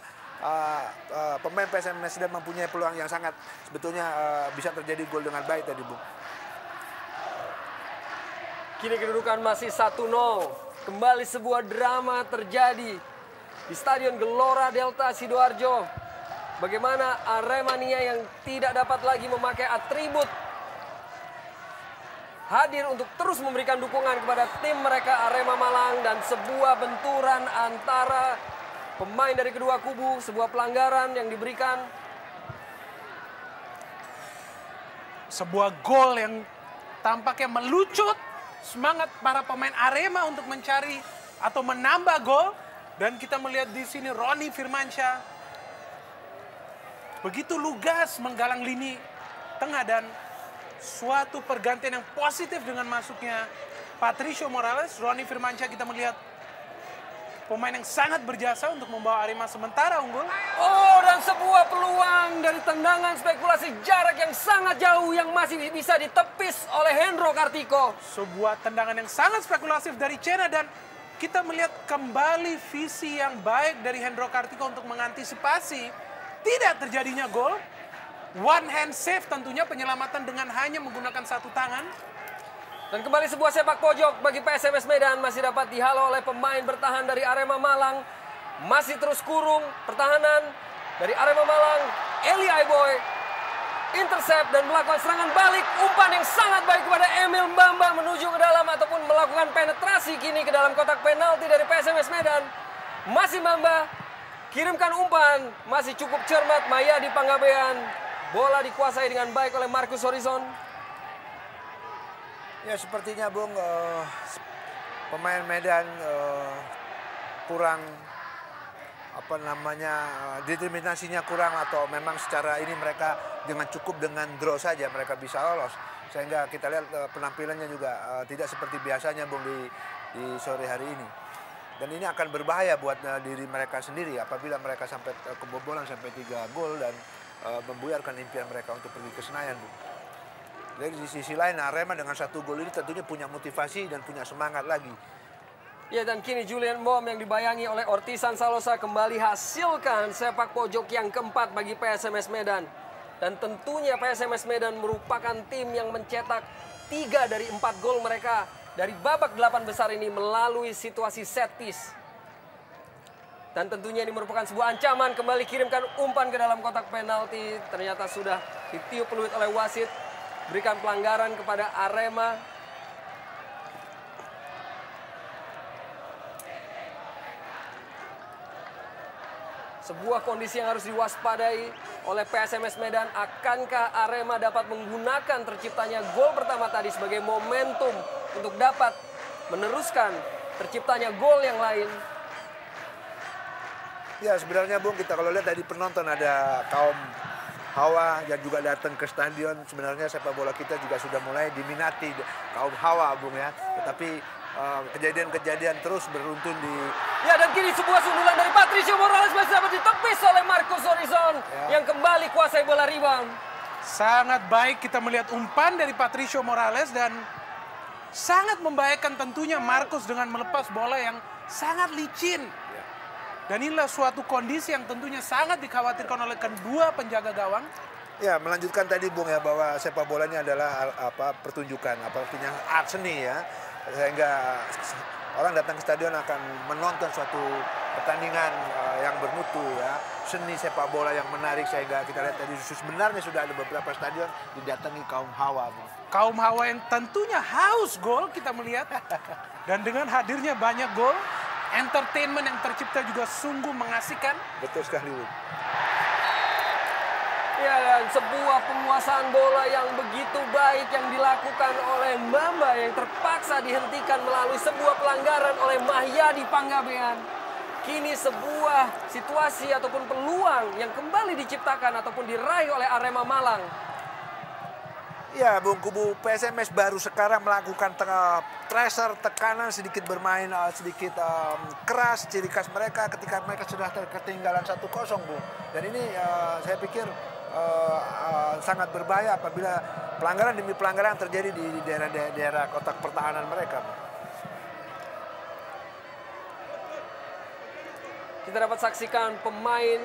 pemain PSMS dan mempunyai peluang yang sangat sebetulnya bisa terjadi gol dengan baik tadi, Bung. Kini kedudukan masih 1-0. Kembali sebuah drama terjadi di Stadion Gelora Delta Sidoarjo. Bagaimana Aremania yang tidak dapat lagi memakai atribut hadir untuk terus memberikan dukungan kepada tim mereka Arema Malang, dan sebuah benturan antara pemain dari kedua kubu, sebuah pelanggaran yang diberikan. Sebuah gol yang tampaknya melucut semangat para pemain Arema untuk mencari atau menambah gol, dan kita melihat di sini Roni Firmansyah begitu lugas menggalang lini tengah, dan suatu pergantian yang positif dengan masuknya Patricio Morales. Roni Firmansyah kita melihat pemain yang sangat berjasa untuk membawa Arema sementara unggul. Oh, dan sebuah peluang dari tendangan spekulasi jarak yang sangat jauh yang masih bisa ditepis oleh Hendro Kartiko. Sebuah tendangan yang sangat spekulatif dari Cena, dan kita melihat kembali visi yang baik dari Hendro Kartiko untuk mengantisipasi tidak terjadinya gol. One hand save tentunya, penyelamatan dengan hanya menggunakan satu tangan. Dan kembali sebuah sepak pojok bagi PSMS Medan, masih dapat dihalau oleh pemain bertahan dari Arema Malang. Masih terus kurung pertahanan dari Arema Malang. Eli Aiboy intercept dan melakukan serangan balik. Umpan yang sangat baik kepada Emil Mbamba menuju ke dalam ataupun melakukan penetrasi kini ke dalam kotak penalti dari PSMS Medan. Masih Mbamba kirimkan umpan, masih cukup cermat Mayadi Panggabean. Bola dikuasai dengan baik oleh Marcus Horizon. Ya sepertinya Bung, pemain Medan kurang determinasinya kurang, atau memang secara ini mereka dengan cukup dengan draw saja mereka bisa lolos, sehingga kita lihat penampilannya juga tidak seperti biasanya Bung di sore hari ini, dan ini akan berbahaya buat diri mereka sendiri apabila mereka sampai kebobolan sampai 3 gol dan membuyarkan impian mereka untuk pergi ke Senayan Bung. Jadi di sisi lain Arema dengan 1 gol ini tentunya punya motivasi dan punya semangat lagi. Ya, dan kini Julian Bom yang dibayangi oleh Ortisan Salosa kembali hasilkan sepak pojok yang keempat bagi PSMS Medan. Dan tentunya PSMS Medan merupakan tim yang mencetak 3 dari 4 gol mereka dari babak 8 besar ini melalui situasi set piece. Dan tentunya ini merupakan sebuah ancaman, kembali kirimkan umpan ke dalam kotak penalti. Ternyata sudah ditiup peluit oleh wasit. Berikan pelanggaran kepada Arema. Sebuah kondisi yang harus diwaspadai oleh PSMS Medan. Akankah Arema dapat menggunakan terciptanya gol pertama tadi sebagai momentum untuk dapat meneruskan terciptanya gol yang lain? Ya sebenarnya Bung, kita kalau lihat tadi penonton ada kaum Hawa yang juga datang ke stadion. Sebenarnya sepak bola kita juga sudah mulai diminati kaum Hawa Bung ya. Tetapi kejadian-kejadian terus beruntun di... Ya, dan kini sebuah sundulan dari Patricio Morales masih dapat ditepis oleh Marcus Horizon yang kembali kuasai bola rebound. Sangat baik kita melihat umpan dari Patricio Morales dan sangat membahayakan tentunya Marcus dengan melepas bola yang sangat licin. Dan inilah suatu kondisi yang tentunya sangat dikhawatirkan oleh kedua penjaga gawang. Ya, melanjutkan tadi Bung ya, bahwa sepak bola ini adalah pertunjukan, artinya art seni ya. Sehingga orang datang ke stadion akan menonton suatu pertandingan yang bermutu ya. Seni sepak bola yang menarik, sehingga kita lihat tadi sebenarnya sudah ada beberapa stadion didatangi kaum Hawa Bung. Kaum Hawa yang tentunya haus gol kita melihat. Dan dengan hadirnya banyak gol, entertainment yang tercipta juga sungguh mengasihkan. Betul sekali Bung. Ya, dan sebuah penguasaan bola yang begitu baik yang dilakukan oleh Mbamba yang terpaksa dihentikan melalui sebuah pelanggaran oleh Mahyadi Panggabean. Kini sebuah situasi ataupun peluang yang kembali diciptakan ataupun diraih oleh Arema Malang. Ya Bung, kubu PSMS baru sekarang melakukan pressure, tekanan, sedikit bermain sedikit keras, ciri khas mereka ketika mereka sudah ketinggalan 1-0 Bung. Dan ini saya pikir sangat berbahaya apabila pelanggaran demi pelanggaran terjadi di daerah kotak pertahanan mereka. Kita dapat saksikan pemain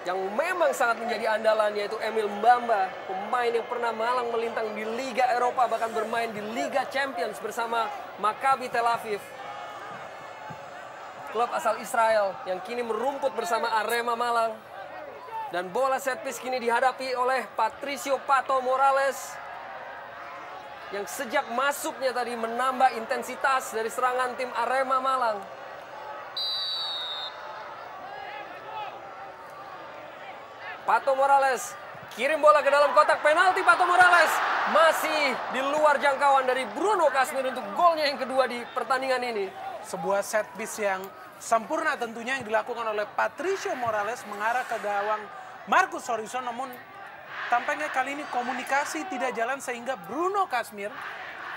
yang memang sangat menjadi andalan, yaitu Emil Mbamba, pemain yang pernah malang melintang di Liga Eropa, bahkan bermain di Liga Champions bersama Maccabi Tel Aviv, klub asal Israel yang kini merumput bersama Arema Malang. Dan bola set piece kini dihadapi oleh Patricio Pato Morales yang sejak masuknya tadi menambah intensitas dari serangan tim Arema Malang. Pato Morales kirim bola ke dalam kotak penalti. Pato Morales masih di luar jangkauan dari Bruno Kasmir untuk golnya yang kedua di pertandingan ini. Sebuah set piece yang sempurna tentunya yang dilakukan oleh Patricio Morales mengarah ke gawang Marcus Horizon, namun tampaknya kali ini komunikasi tidak jalan sehingga Bruno Kasmir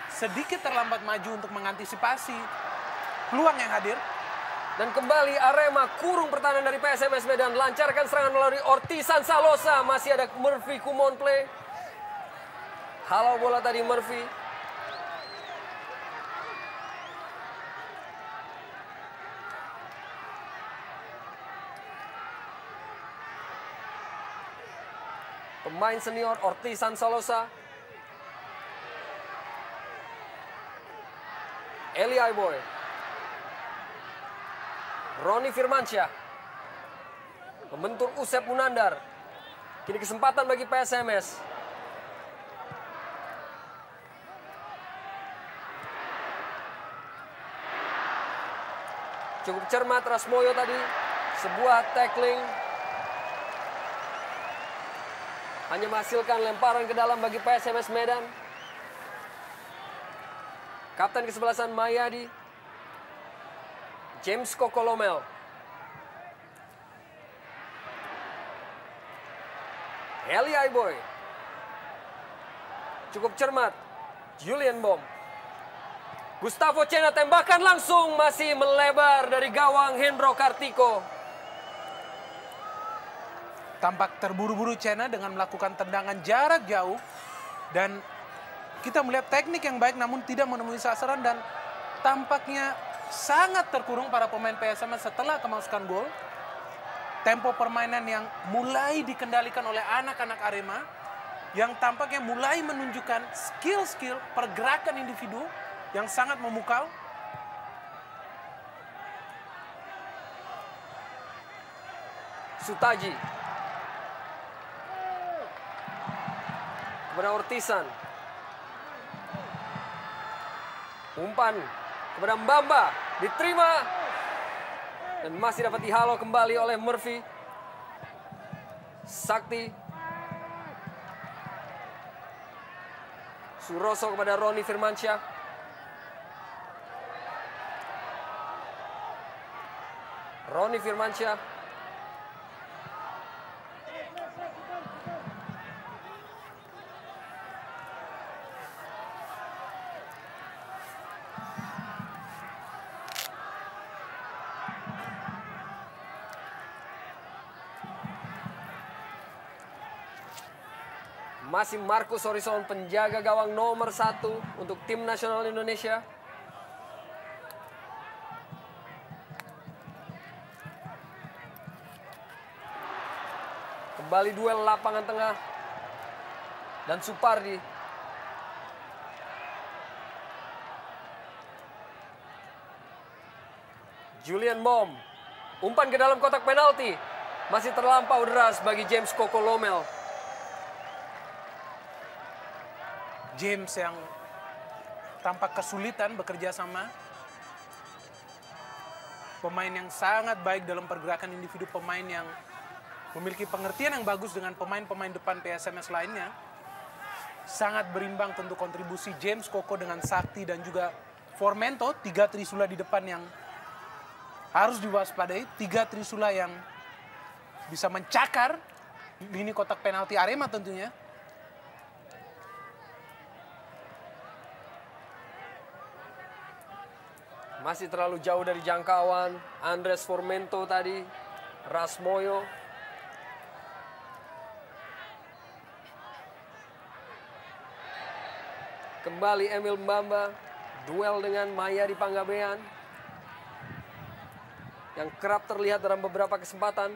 sedikit terlambat maju untuk mengantisipasi peluang yang hadir. Dan kembali Arema kurung pertahanan dari PSMS Medan, lancarkan serangan melalui Ortisan Salosa. Masih ada Murphy Kumonplay. Halau bola tadi Murphy. Pemain senior Ortiz Salosa. Eli Aiboy. Roni Firmansyah. Membentur Usep Munandar. Kini kesempatan bagi PSMS. Cukup cermat Rasmoyo tadi. Sebuah tackling. Hanya menghasilkan lemparan ke dalam bagi PSMS Medan. Kapten kesebelasan Mayadi. James Kokolomel. Eli Aiboy. Cukup cermat. Julian Bom. Gustavo Cena tembakan langsung masih melebar dari gawang Hendro Kartiko. Tampak terburu-buru Cena dengan melakukan tendangan jarak jauh. Dan kita melihat teknik yang baik namun tidak menemui sasaran. Dan tampaknya sangat terkurung para pemain PSMS setelah kemasukan gol. Tempo permainan yang mulai dikendalikan oleh anak-anak Arema. Yang tampaknya mulai menunjukkan skill-skill pergerakan individu yang sangat memukau. Sutaji. Kepada Ortizan. Umpan kepada Mbamba. Diterima. Dan masih dapat dihalau kembali oleh Murphy. Sakti. Suroso kepada Roni Firmansyah. Roni Firmansyah. Masih Marcus Horizon, penjaga gawang nomor 1 untuk tim nasional Indonesia. Kembali duel lapangan tengah. Dan Supardi. Julian Bom. Umpan ke dalam kotak penalti. Masih terlampau deras bagi James Kokolomel. James yang tampak kesulitan bekerja sama. Pemain yang sangat baik dalam pergerakan individu, pemain yang memiliki pengertian yang bagus dengan pemain-pemain depan PSMS lainnya. Sangat berimbang tentu kontribusi James Koko dengan Sakti dan juga Formento. 3 trisula di depan yang harus diwaspadai. 3 trisula yang bisa mencakar lini kotak penalti Arema tentunya. Masih terlalu jauh dari jangkauan Andres Formento tadi. Rasmoyo. Kembali Emil Mbamba. Duel dengan Mayadi Panggabean. Yang kerap terlihat dalam beberapa kesempatan.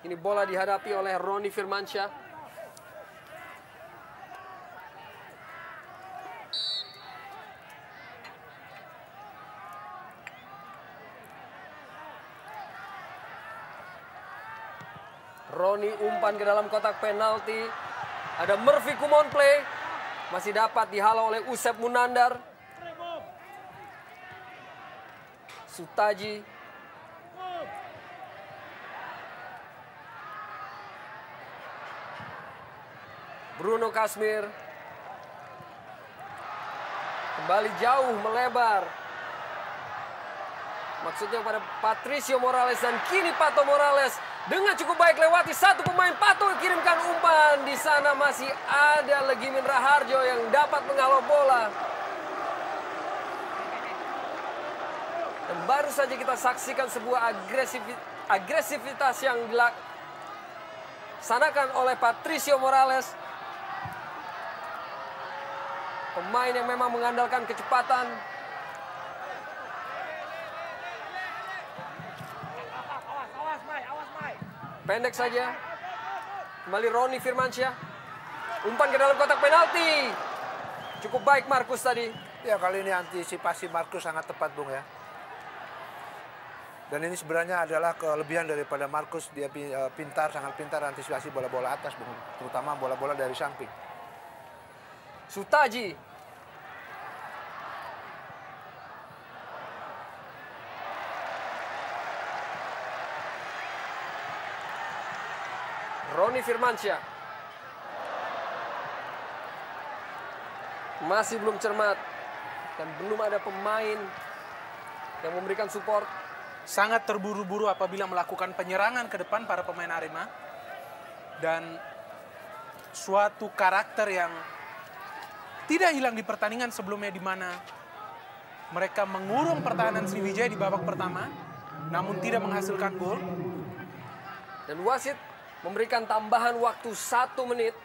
Ini bola dihadapi oleh Roni Firmansyah. Roni umpan ke dalam kotak penalti. Ada Murphy Kumon play. Masih dapat dihalau oleh Usep Munandar. Sutaji. Bruno Kasmir. Kembali jauh melebar. Maksudnya pada Patricio Morales dan kini Pato Morales. Dengan cukup baik lewati satu pemain, Pato kirimkan umpan. Di sana masih ada Legimin Raharjo yang dapat menghalau bola. Dan baru saja kita saksikan sebuah agresivitas yang dilaksanakan oleh Patricio Morales. Pemain yang memang mengandalkan kecepatan. Pendek saja. Kembali Roni Firmansyah. Umpan ke dalam kotak penalti. Cukup baik Markus tadi. Ya, kali ini antisipasi Markus sangat tepat, Bung ya. Dan ini sebenarnya adalah kelebihan daripada Markus. Dia pintar, sangat pintar antisipasi bola-bola atas, Bung. Terutama bola-bola dari samping. Sutaji. Roni Firmansyah. Masih belum cermat. Dan belum ada pemain yang memberikan support. Sangat terburu-buru apabila melakukan penyerangan ke depan para pemain Arema. Dan suatu karakter yang tidak hilang di pertandingan sebelumnya, di mana mereka mengurung pertahanan Sriwijaya di babak pertama, namun tidak menghasilkan gol. Dan wasit memberikan tambahan waktu 1 menit.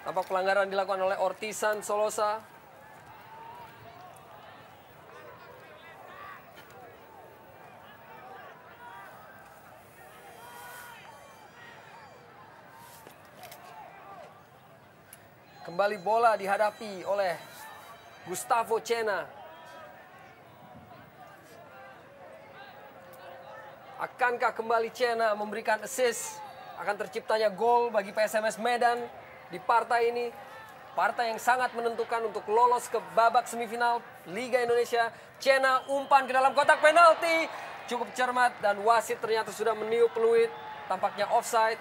Tampak pelanggaran dilakukan oleh Ortisan Solosa. Kembali bola dihadapi oleh Gustavo Cena. Akankah kembali Cena memberikan assist? Akan terciptanya gol bagi PSMS Medan di partai ini. Partai yang sangat menentukan untuk lolos ke babak semifinal Liga Indonesia. Cena umpan ke dalam kotak penalti. Cukup cermat dan wasit ternyata sudah meniup peluit. Tampaknya offside.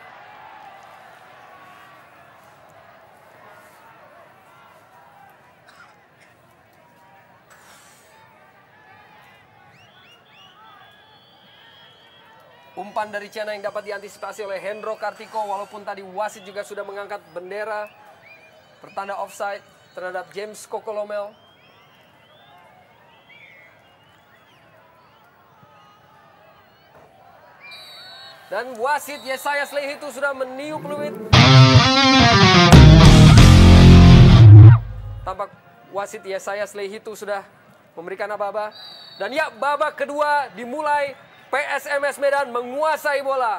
Umpan dari Cena yang dapat diantisipasi oleh Hendro Kartiko, walaupun tadi wasit juga sudah mengangkat bendera pertanda offside terhadap James Kokolomel. Dan wasit Yesaya Slehitu sudah meniup peluit. Tampak wasit Yesaya Slehitu sudah memberikan aba-aba. Dan ya, babak kedua dimulai. PSMS Medan menguasai bola.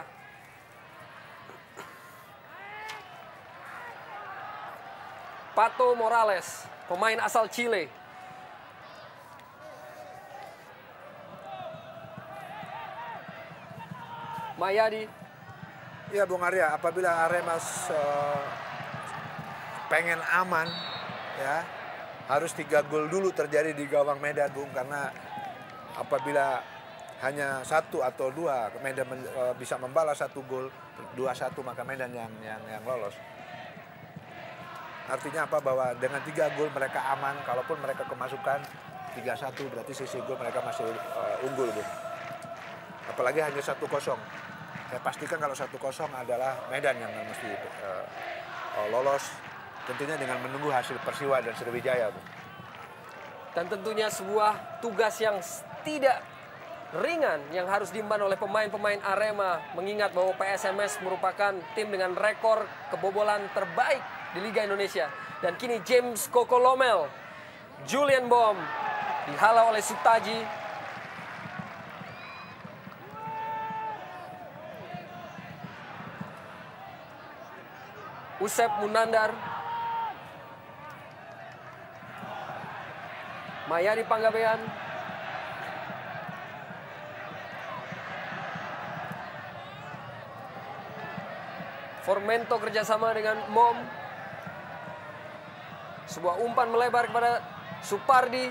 Pato Morales, pemain asal Chile. Mayadi. Ya, Bung Arya, apabila Arema pengen aman, ya harus 3 gol dulu terjadi di gawang Medan, Bung, karena apabila hanya 1 atau 2 Medan bisa membalas 1 gol 2-1, maka Medan yang lolos. Artinya apa? Bahwa dengan 3 gol mereka aman. Kalaupun mereka kemasukan 3-1, berarti sisi gol mereka masih unggul, Bung. Apalagi hanya 1-0. Saya pastikan kalau 1-0 adalah Medan yang mesti lolos, tentunya dengan menunggu hasil Persiwa dan Sriwijaya, Bung. Dan tentunya sebuah tugas yang tidak ringan yang harus diemban oleh pemain-pemain Arema, mengingat bahwa PSMS merupakan tim dengan rekor kebobolan terbaik di Liga Indonesia. Dan kini James Kokolomel, Julian Bom dihalau oleh Sutaji. Usep Munandar, Mayadi Panggabean, Formento kerjasama dengan Mom. Sebuah umpan melebar kepada Supardi.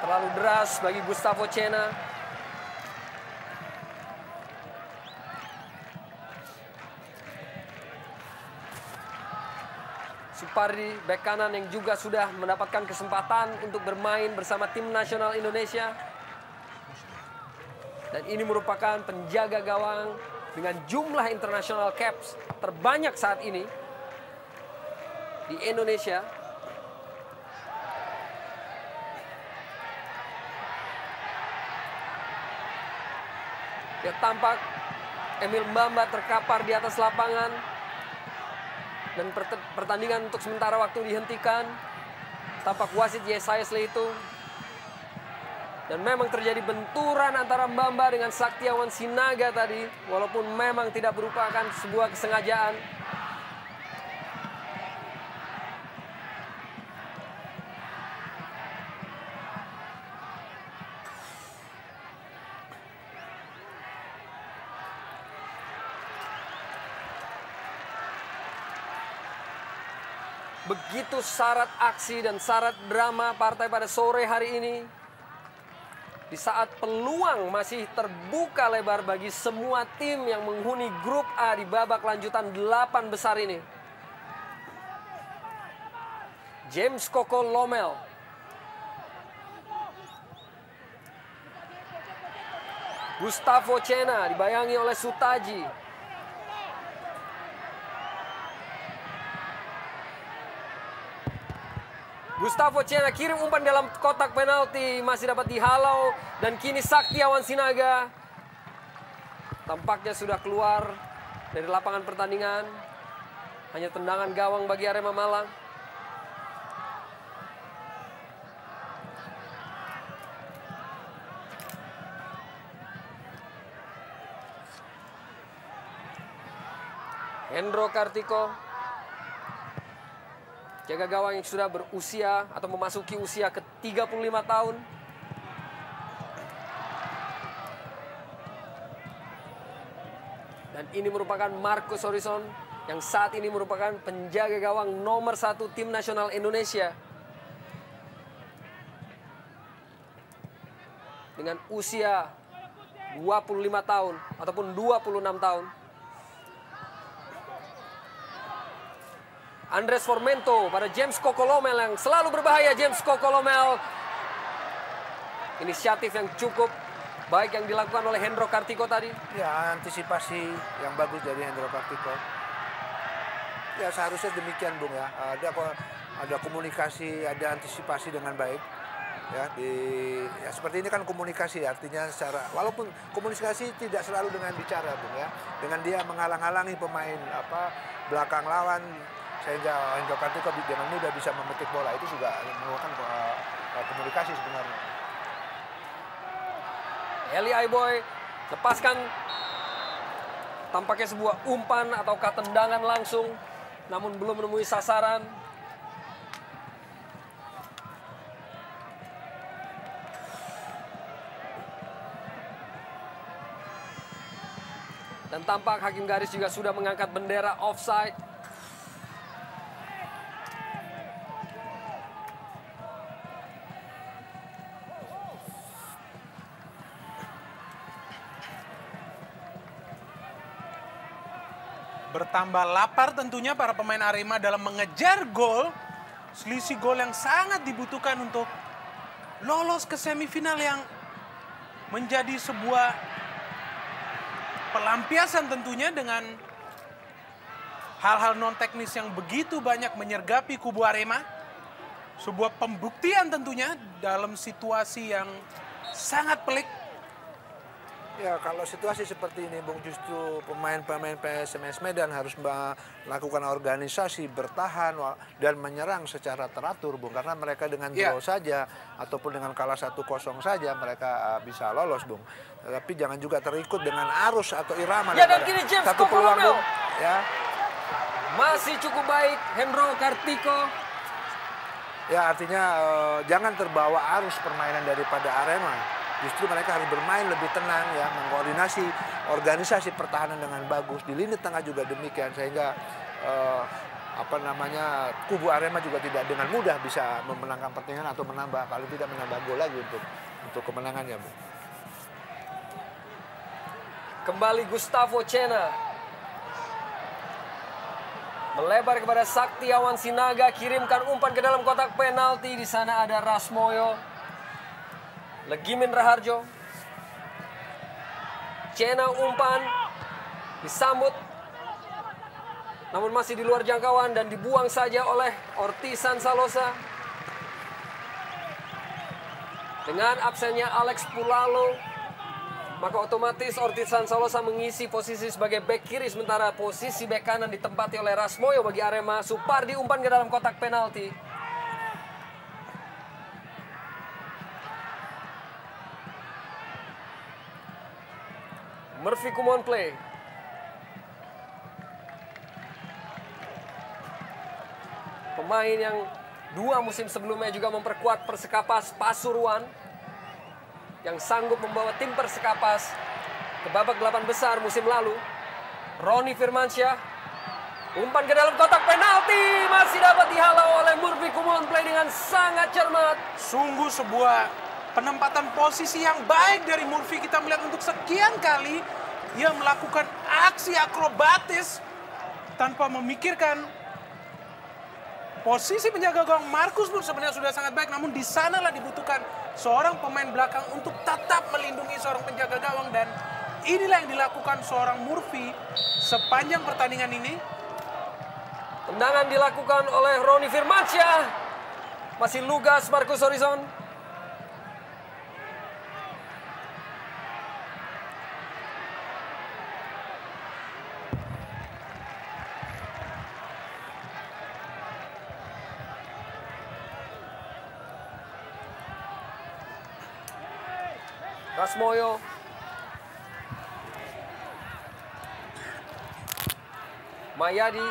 Terlalu deras bagi Gustavo Cena. Supardi, bek kanan yang juga sudah mendapatkan kesempatan untuk bermain bersama tim nasional Indonesia. Dan ini merupakan penjaga gawang dengan jumlah international caps terbanyak saat ini di Indonesia. Ya, tampak Emil Mbamba terkapar di atas lapangan dan pertandingan untuk sementara waktu dihentikan. Tampak wasit Yesaya itu. Dan memang terjadi benturan antara Mbamba dengan Saktiawan Sinaga tadi. Walaupun memang tidak merupakan sebuah kesengajaan. Begitu syarat aksi dan syarat drama partai pada sore hari ini. Di saat peluang masih terbuka lebar bagi semua tim yang menghuni grup A di babak lanjutan 8 besar ini. James Koko Lomel. Gustavo Cena dibayangi oleh Sutaji. Gustavo Cena kirim umpan dalam kotak penalti, masih dapat dihalau, dan kini Saktiawan Sinaga tampaknya sudah keluar dari lapangan pertandingan. Hanya tendangan gawang bagi Arema Malang. Hendro Kartiko, jaga gawang yang sudah berusia atau memasuki usia ke-35 tahun. Dan ini merupakan Marcus Horizon yang saat ini merupakan penjaga gawang nomor 1 tim nasional Indonesia. Dengan usia 25 tahun ataupun 26 tahun. Andres Formento pada James Kokolomel yang selalu berbahaya. James Kokolomel. Inisiatif yang cukup baik yang dilakukan oleh Hendro Kartiko tadi. Ya, antisipasi yang bagus dari Hendro Kartiko. Ya, seharusnya demikian, Bung ya. Ada komunikasi, ada antisipasi dengan baik. Ya, seperti ini kan komunikasi, artinya secara walaupun komunikasi tidak selalu dengan bicara, Bung ya. Dengan dia menghalang-halangi pemain belakang lawan, sehingga Hendro Kartiko dengan mudah bisa memetik bola. Itu juga merupakan komunikasi sebenarnya. Eli Aiboy lepaskan tampaknya sebuah umpan atau tendangan langsung, namun belum menemui sasaran. Dan tampak hakim garis juga sudah mengangkat bendera offside. Bertambah lapar tentunya para pemain Arema dalam mengejar gol. Selisih gol yang sangat dibutuhkan untuk lolos ke semifinal yang menjadi sebuah pelampiasan tentunya dengan hal-hal non teknis yang begitu banyak menyergapi kubu Arema. Sebuah pembuktian tentunya dalam situasi yang sangat pelik. Ya, kalau situasi seperti ini, Bung, justru pemain-pemain PSMS Medan harus melakukan organisasi, bertahan dan menyerang secara teratur, Bung. Karena mereka dengan draw saja ataupun dengan kalah 1-0 saja mereka bisa lolos, Bung. Tapi jangan juga terikut dengan arus atau irama. Ya, dan kini James satu peluang, Bung. Ya. Masih cukup baik Hendro Kartiko. Ya, artinya jangan terbawa arus permainan daripada Arema. Justru mereka harus bermain lebih tenang ya, mengkoordinasi organisasi pertahanan dengan bagus. Di lini tengah juga demikian, sehingga kubu Arema juga tidak dengan mudah bisa memenangkan pertandingan atau menambah, kalau tidak menambah gol lagi untuk kemenangannya, Bu. Kembali Gustavo Cena. Melebar kepada Saktiawan Sinaga, kirimkan umpan ke dalam kotak penalti. Di sana ada Rasmoyo. Legimin Raharjo. Cena umpan disambut, namun masih di luar jangkauan dan dibuang saja oleh Ortisan Salosa. Dengan absennya Alex Pulalo, maka otomatis Ortisan Salosa mengisi posisi sebagai bek kiri, sementara posisi bek kanan ditempati oleh Rasmoyo bagi Arema. Supardi umpan ke dalam kotak penalti. Murphy Kumon play. Pemain yang 2 musim sebelumnya juga memperkuat Persekapas Pasuruan, yang sanggup membawa tim Persekapas ke babak 8 besar musim lalu. Roni Firmansyah, umpan ke dalam kotak penalti, masih dapat dihalau oleh Murphy Kumon play dengan sangat cermat. Sungguh sebuah penempatan posisi yang baik dari Murphy. Kita melihat untuk sekian kali ia melakukan aksi akrobatis tanpa memikirkan posisi penjaga gawang. Markus pun sebenarnya sudah sangat baik, namun di sanalah dibutuhkan seorang pemain belakang untuk tetap melindungi seorang penjaga gawang, dan inilah yang dilakukan seorang Murphy sepanjang pertandingan ini. Tendangan dilakukan oleh Roni Firmansyah, masih lugas Marcus Horizon. Rasmoyo. Mayadi.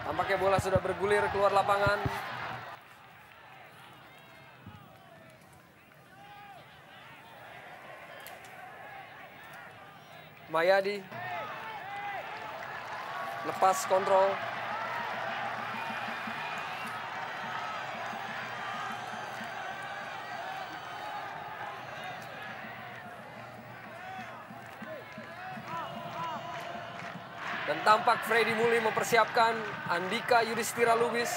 Tampaknya bola sudah bergulir keluar lapangan. Mayadi. Lepas kontrol. Dan tampak Freddy Muli mempersiapkan Andika Yudhistira Lubis,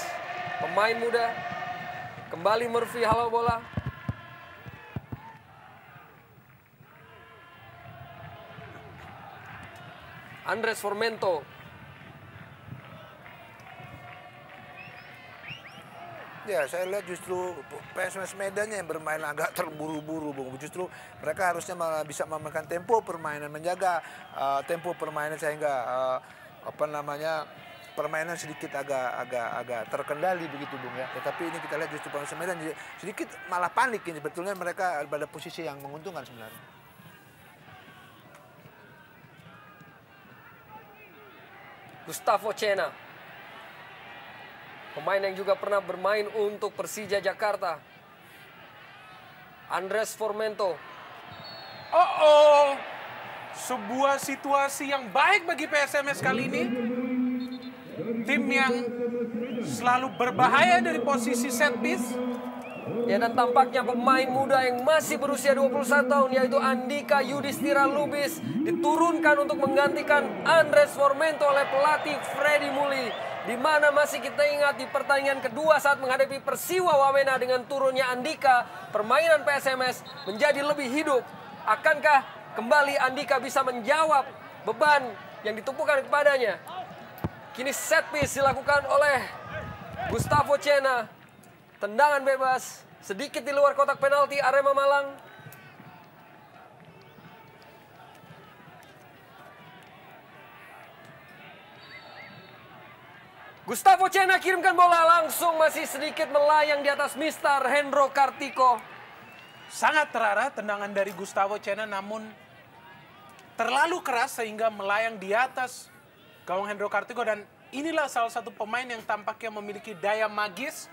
pemain muda. Kembali Murphy halau bola. Andres Formento. Ya, saya lihat justru PSMS Medannya yang bermain agak terburu-buru, Bung. Justru mereka harusnya malah bisa memakan tempo permainan, menjaga tempo permainan sehingga permainan sedikit agak terkendali begitu, Bung, ya. Tetapi ini kita lihat justru PSMS Medan sedikit malah panik ini. Sebetulnya mereka pada posisi yang menguntungkan sebenarnya. Gustavo Cena, pemain yang juga pernah bermain untuk Persija Jakarta. Andres Formento. Sebuah situasi yang baik bagi PSMS kali ini. Tim yang selalu berbahaya dari posisi set piece. Ya, dan tampaknya pemain muda yang masih berusia 21 tahun yaitu Andika Yudhistira Lubis diturunkan untuk menggantikan Andres Formento oleh pelatih Freddy Muli. Di mana masih kita ingat di pertandingan kedua saat menghadapi Persiwa Wamena, dengan turunnya Andika, permainan PSMS menjadi lebih hidup. Akankah kembali Andika bisa menjawab beban yang ditumpukan kepadanya? Kini set piece dilakukan oleh Gustavo Cena. Tendangan bebas sedikit di luar kotak penalti Arema Malang. Gustavo Cena kirimkan bola langsung, masih sedikit melayang di atas Mister Hendro Kartiko. Sangat terarah tendangan dari Gustavo Cena, namun terlalu keras sehingga melayang di atas gawang Hendro Kartiko. Dan inilah salah satu pemain yang tampaknya memiliki daya magis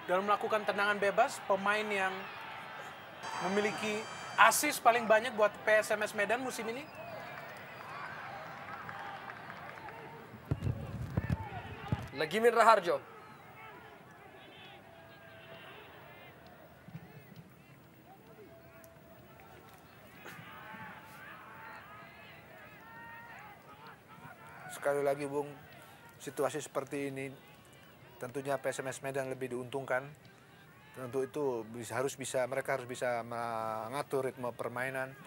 dalam melakukan tendangan bebas. Pemain yang memiliki assist paling banyak buat PSMS Medan musim ini. Legimin Raharjo. Sekali lagi, Bung, situasi seperti ini tentunya PSMS Medan lebih diuntungkan. Untuk itu mereka harus bisa mengatur ritme permainan,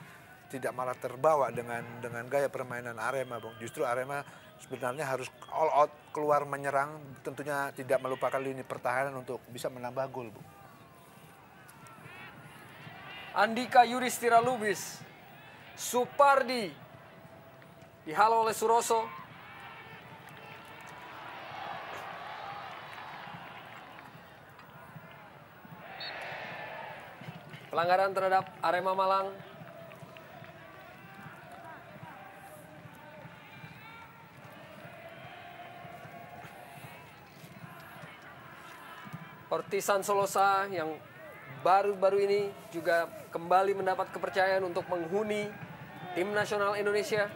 tidak malah terbawa dengan gaya permainan Arema, Bung. Justru Arema sebenarnya harus all out, keluar menyerang, tentunya tidak melupakan lini pertahanan untuk bisa menambah gol, Bung. Andika Yudhistira Lubis. Supardi dihalau oleh Suroso. Pelanggaran terhadap Arema Malang. Ortisan Solosa yang baru-baru ini juga kembali mendapat kepercayaan untuk menghuni tim nasional Indonesia.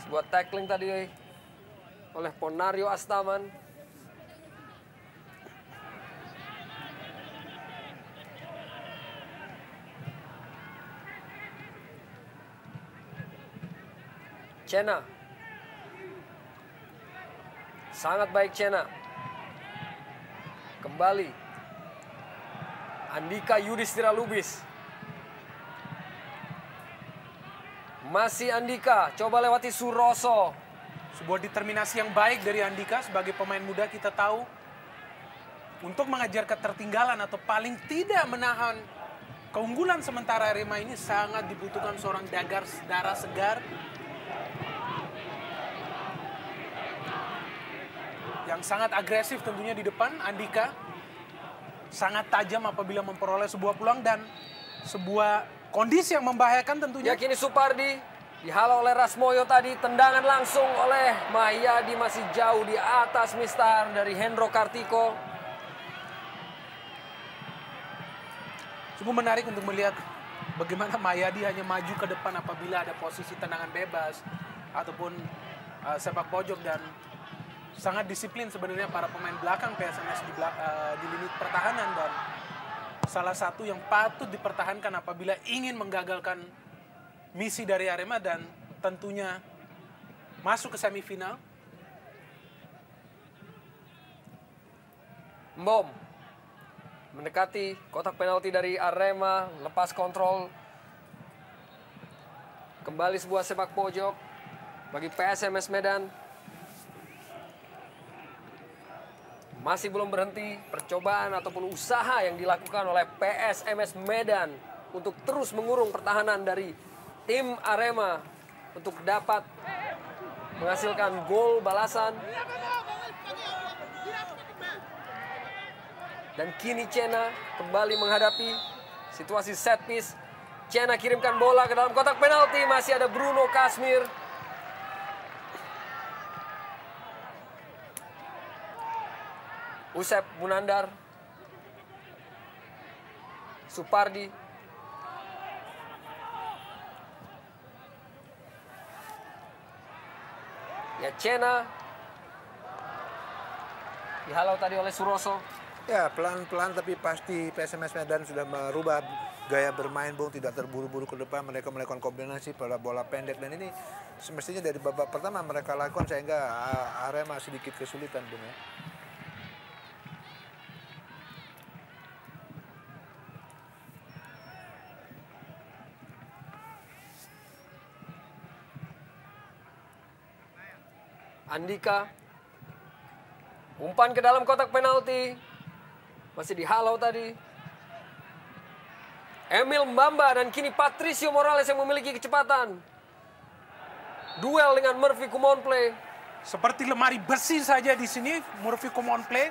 Sebuah tackling tadi oleh Ponario Astaman. Cena. Sangat baik Cena. Kembali. Andika Yudhistira Lubis. Masih Andika, coba lewati Suroso. Sebuah determinasi yang baik dari Andika sebagai pemain muda. Kita tahu untuk mengejar ketertinggalan atau paling tidak menahan keunggulan sementara Arema ini sangat dibutuhkan seorang darah segar yang sangat agresif tentunya di depan. Andika sangat tajam apabila memperoleh sebuah peluang dan sebuah kondisi yang membahayakan tentunya. Ya, kini Supardi dihalau oleh Rasmoyo tadi. Tendangan langsung oleh Mahyadi, masih jauh di atas mistar dari Hendro Kartiko. Sungguh menarik untuk melihat bagaimana Mahyadi hanya maju ke depan apabila ada posisi tendangan bebas ataupun sepak pojok, dan sangat disiplin sebenarnya para pemain belakang PSMS di lini pertahanan, dan salah satu yang patut dipertahankan apabila ingin menggagalkan misi dari Arema dan tentunya masuk ke semifinal. Mbom mendekati kotak penalti dari Arema, lepas kontrol. Kembali sebuah sepak pojok bagi PSMS Medan. Masih belum berhenti percobaan ataupun usaha yang dilakukan oleh PSMS Medan untuk terus mengurung pertahanan dari tim Arema untuk dapat menghasilkan gol balasan. Dan kini Cena kembali menghadapi situasi set piece. Cena kirimkan bola ke dalam kotak penalti, masih ada Bruno Kasmir. Usep Munandar, Supardi, ya Cena dihalau tadi oleh Suroso. Ya, pelan-pelan tapi pasti PSMS Medan sudah merubah gaya bermain, Bung. Tidak terburu-buru ke depan, mereka melakukan kombinasi pada bola pendek, dan ini semestinya dari babak pertama mereka lakukan sehingga Arema sedikit kesulitan, Bung, ya. Andika umpan ke dalam kotak penalti, masih dihalau tadi Emil Mbamba, dan kini Patricio Morales yang memiliki kecepatan. Duel dengan Murphy Kumonplay. Seperti lemari besi saja di sini Murphy Kumonplay.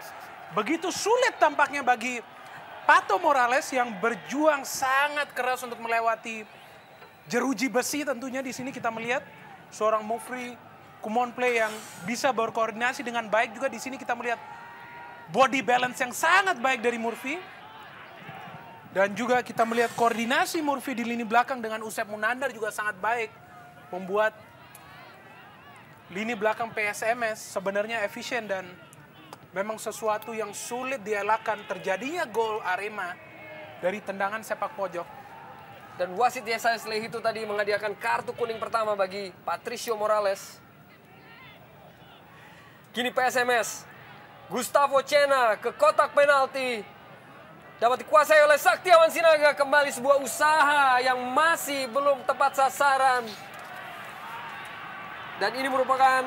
Begitu sulit tampaknya bagi Pato Morales yang berjuang sangat keras untuk melewati jeruji besi. Tentunya di sini kita melihat seorang Murphy Kumonplay yang bisa berkoordinasi dengan baik. Juga di sini kita melihat body balance yang sangat baik dari Murphy. Dan juga kita melihat koordinasi Murphy di lini belakang dengan Usep Munandar juga sangat baik. Membuat lini belakang PSMS sebenarnya efisien, dan memang sesuatu yang sulit dielakkan terjadinya gol Arema dari tendangan sepak pojok. Dan wasit Yesaya Slehitu tadi menghadiahkan kartu kuning pertama bagi Patricio Morales. Kini PSMS, Gustavo Cena ke kotak penalti. Dapat dikuasai oleh Saktiawan Sinaga. Kembali sebuah usaha yang masih belum tepat sasaran. Dan ini merupakan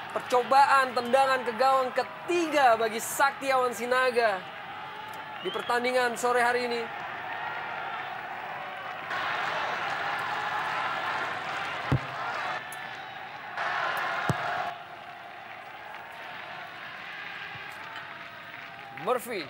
percobaan tendangan ke gawang ketiga bagi Saktiawan Sinaga di pertandingan sore hari ini. Murphy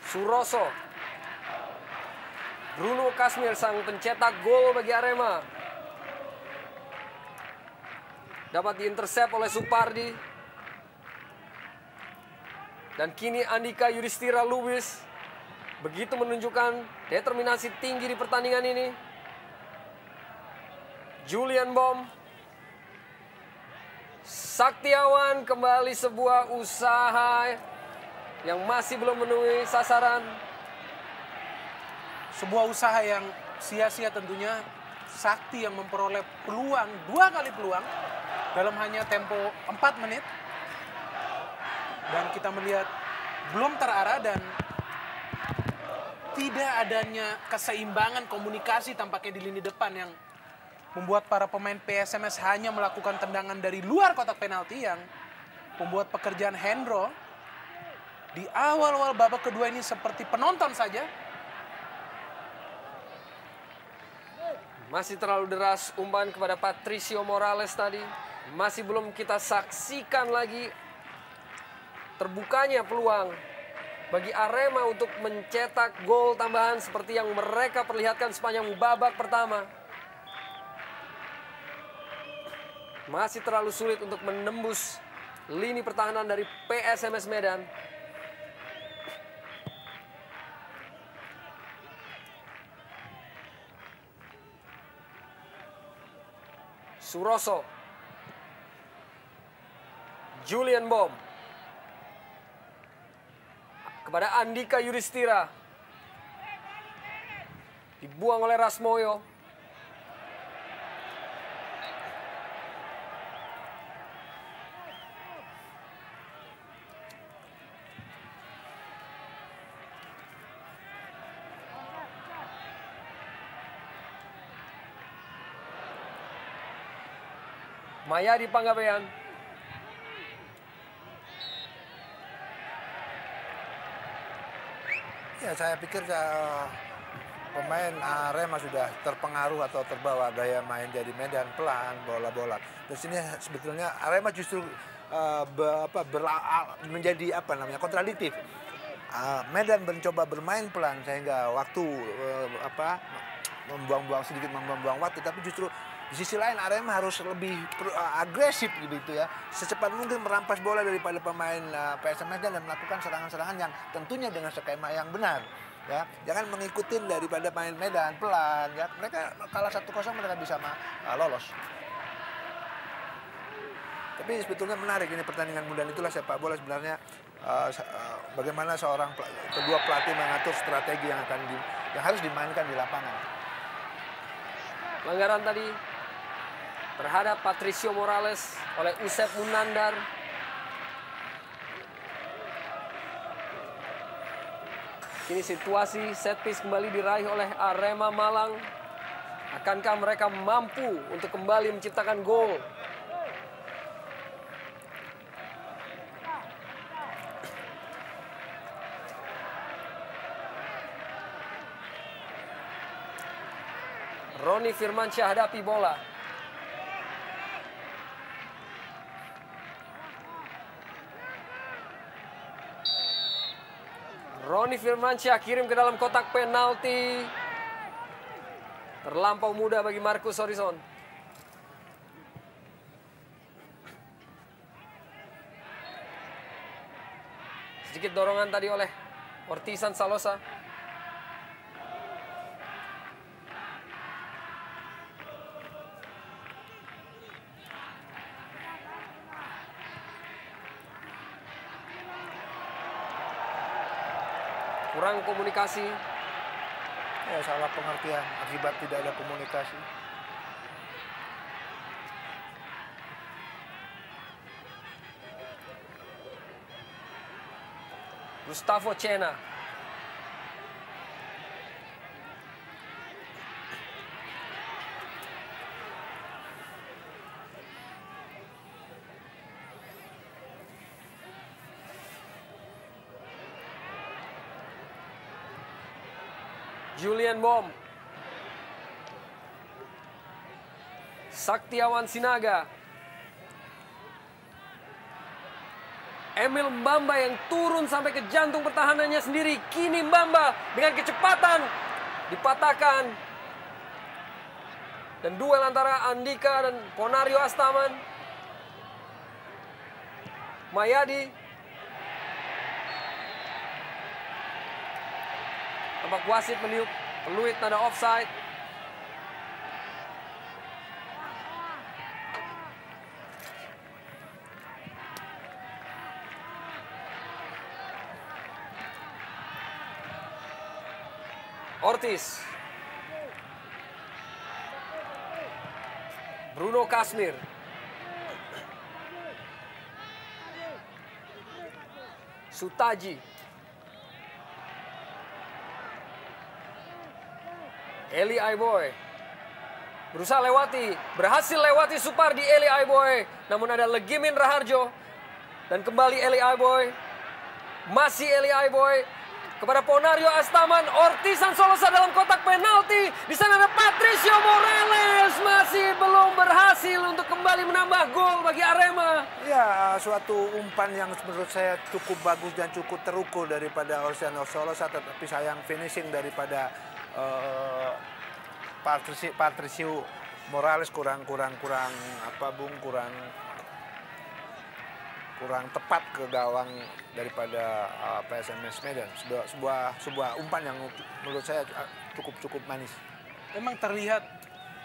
Suroso. Bruno Kasmir sang pencetak gol bagi Arema. Dapat diintersep oleh Supardi. Dan kini Andika Yudhistira Lubis begitu menunjukkan determinasi tinggi di pertandingan ini. Julian Bom. Saktiawan kembali sebuah usaha yang masih belum memenuhi sasaran. Sebuah usaha yang sia-sia tentunya. Sakti yang memperoleh peluang, 2 kali peluang dalam hanya tempo 4 menit. Dan kita melihat belum terarah dan tidak adanya keseimbangan komunikasi tampaknya di lini depan yang membuat para pemain PSMS hanya melakukan tendangan dari luar kotak penalti yang membuat pekerjaan Hendro di awal-awal babak kedua ini seperti penonton saja. Masih terlalu deras umpan kepada Patricio Morales tadi. Masih belum kita saksikan lagi terbukanya peluang bagi Arema untuk mencetak gol tambahan seperti yang mereka perlihatkan sepanjang babak pertama. Masih terlalu sulit untuk menembus lini pertahanan dari PSMS Medan. Suroso. Julian Bom. Kepada Andika Yudhistira. Dibuang oleh Rasmoyo. Mayadi Panggabean. Ya, saya pikir pemain Arema sudah terpengaruh atau terbawa gaya main dari Medan, pelan, bola-bola. Di sini sebetulnya Arema justru menjadi kontradiktif. Medan mencoba bermain pelan sehingga waktu membuang-buang waktu, tapi justru di sisi lain Arema harus lebih agresif gitu ya. Secepat mungkin merampas bola daripada pemain PSMS dan melakukan serangan-serangan yang tentunya dengan skema yang benar. Ya, jangan mengikuti daripada main Medan pelan ya. Mereka kalah 1-0 mereka bisa lolos. Tapi sebetulnya menarik ini pertandingan muda, itulah sepak bola sebenarnya. Bagaimana kedua pelatih mengatur strategi yang harus dimainkan di lapangan. Pelanggaran tadi terhadap Patricio Morales oleh Usep Munandar. Kini situasi set piece kembali diraih oleh Arema Malang. Akankah mereka mampu untuk kembali menciptakan gol? Roni Firmansyah hadapi bola. Roni Firmansyah kirim ke dalam kotak penalti. Terlampau mudah bagi Marcus Horizon. Sedikit dorongan tadi oleh Ortisan Salosa. Kurang komunikasi. Ya, salah pengertian akibat tidak ada komunikasi. Gustavo Cena. Julian Bom. Saktiawan Sinaga. Emil Mbamba yang turun sampai ke jantung pertahanannya sendiri. Kini Mbamba dengan kecepatan dipatahkan. Dan duel antara Andika dan Ponario Astaman. Mayadi. Tampak wasit meniup peluit tanda offside. Ortiz. Bruno Kasmir. Sutaji. Eli Aiboy. Berusaha lewati. Berhasil lewati Supardi Eli Aiboy. Namun ada Legimin Raharjo. Dan kembali Eli Aiboy. Masih Eli Aiboy. Kepada Ponario Astaman, Ortiz Solosa dalam kotak penalti. Di sana ada Patricio Morales, masih belum berhasil untuk kembali menambah gol bagi Arema. Ya, suatu umpan yang menurut saya cukup bagus dan cukup terukur daripada Ortiz Solosa, tetapi sayang finishing daripada Patricio Morales kurang tepat ke gawang daripada PSMS Medan. Sebuah umpan yang menurut saya cukup manis. Memang terlihat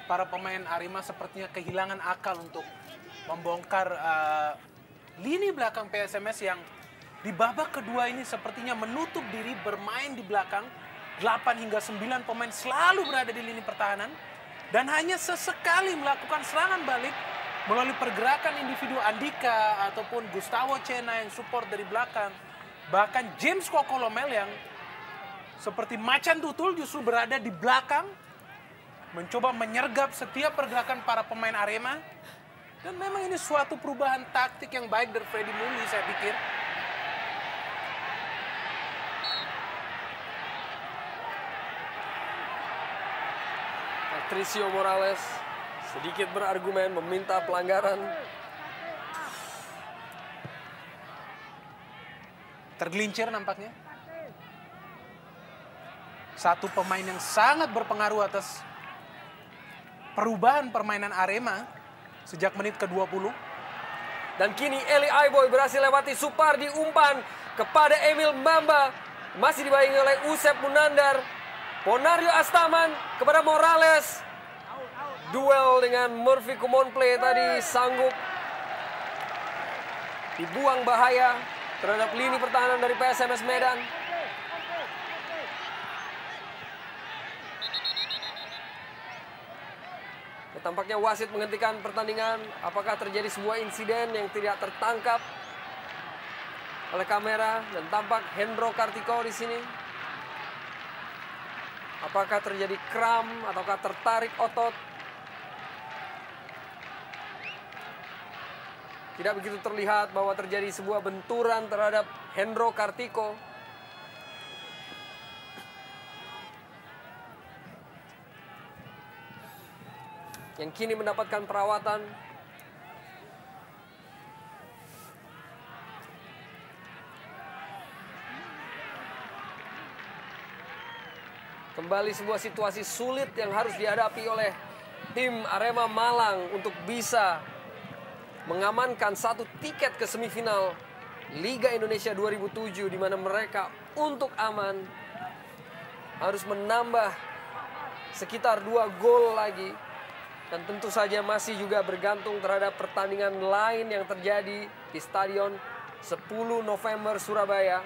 para pemain Arema sepertinya kehilangan akal untuk membongkar lini belakang PSMS yang di babak kedua ini sepertinya menutup diri bermain di belakang. 8 hingga 9 pemain selalu berada di lini pertahanan dan hanya sesekali melakukan serangan balik melalui pergerakan individu Andika ataupun Gustavo Cena yang support dari belakang. Bahkan James Kokolomel yang seperti macan tutul justru berada di belakang. Mencoba menyergap setiap pergerakan para pemain Arema. Dan memang ini suatu perubahan taktik yang baik dari Freddy Muli saya pikir. Patricio Morales sedikit berargumen meminta pelanggaran. Tergelincir nampaknya. Satu pemain yang sangat berpengaruh atas perubahan permainan Arema sejak menit ke-20. Dan kini Eli Aiboy berhasil lewati Supardi, umpan kepada Emil Mbamba. Masih dibayangi oleh Usep Munandar. Ponario Astaman kepada Morales. Duel dengan Murphy Kumonplay tadi sanggup dibuang bahaya terhadap lini pertahanan dari PSMS Medan. Tampaknya wasit menghentikan pertandingan. Apakah terjadi sebuah insiden yang tidak tertangkap oleh kamera dan tampak Hendro Kartiko di sini? Apakah terjadi kram ataukah tertarik otot? Tidak begitu terlihat bahwa terjadi sebuah benturan terhadap Hendro Kartiko. Yang kini mendapatkan perawatan. Kembali sebuah situasi sulit yang harus dihadapi oleh tim Arema Malang untuk bisa mengamankan satu tiket ke semifinal Liga Indonesia 2007, di mana mereka untuk aman harus menambah sekitar 2 gol lagi. Dan tentu saja masih juga bergantung terhadap pertandingan lain yang terjadi di Stadion 10 November Surabaya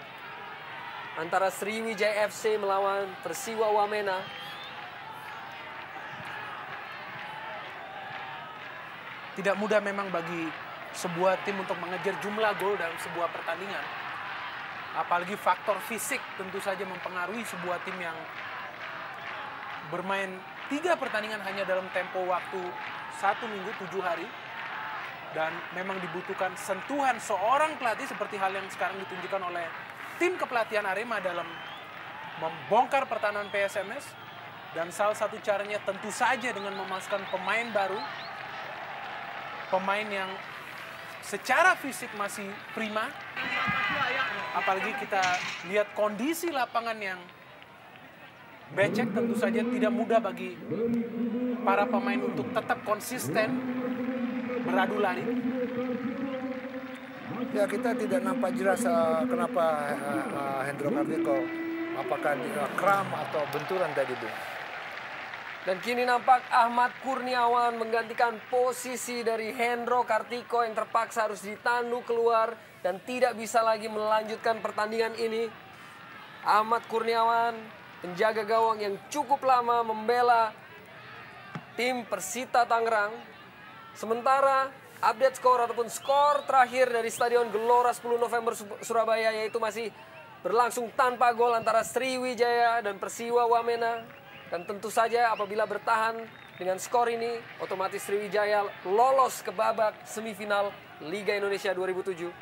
antara Sriwijaya FC melawan Persiwa Wamena. Tidak mudah memang bagi sebuah tim untuk mengejar jumlah gol dalam sebuah pertandingan. Apalagi faktor fisik tentu saja mempengaruhi sebuah tim yang bermain 3 pertandingan hanya dalam tempo waktu 1 minggu 7 hari. Dan memang dibutuhkan sentuhan seorang pelatih seperti hal yang sekarang ditunjukkan oleh tim kepelatihan Arema dalam membongkar pertahanan PSMS. Dan salah satu caranya tentu saja dengan memasukkan pemain baru. Pemain yang secara fisik masih prima. Apalagi kita lihat kondisi lapangan yang becek, tentu saja tidak mudah bagi para pemain untuk tetap konsisten beradu lari. Ya, kita tidak nampak jelas kenapa Hendro Kartiko, apakah kram atau benturan tadi, Bung. Dan kini nampak Ahmad Kurniawan menggantikan posisi dari Hendro Kartiko yang terpaksa harus ditandu keluar dan tidak bisa lagi melanjutkan pertandingan ini. Ahmad Kurniawan, penjaga gawang yang cukup lama membela tim Persita Tangerang. Sementara update skor ataupun skor terakhir dari Stadion Gelora 10 November Surabaya yaitu masih berlangsung tanpa gol antara Sriwijaya dan Persiwa Wamena. Dan tentu saja apabila bertahan dengan skor ini, otomatis Sriwijaya lolos ke babak semifinal Liga Indonesia 2007.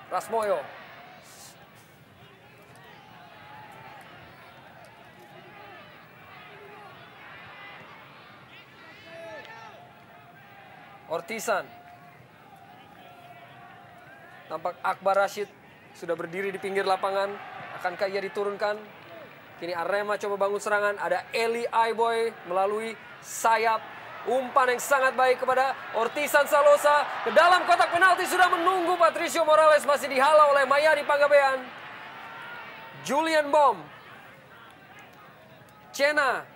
Rasmoyo. Ortisan. Tampak Akbar Rashid sudah berdiri di pinggir lapangan. Akankah ia diturunkan? Kini Arema coba bangun serangan. Ada Eli Aiboy melalui sayap. Umpan yang sangat baik kepada Ortisan Salosa. Ke dalam kotak penalti sudah menunggu Patricio Morales. Masih dihalau oleh Mayadi Panggabean. Julian Bom. Cena.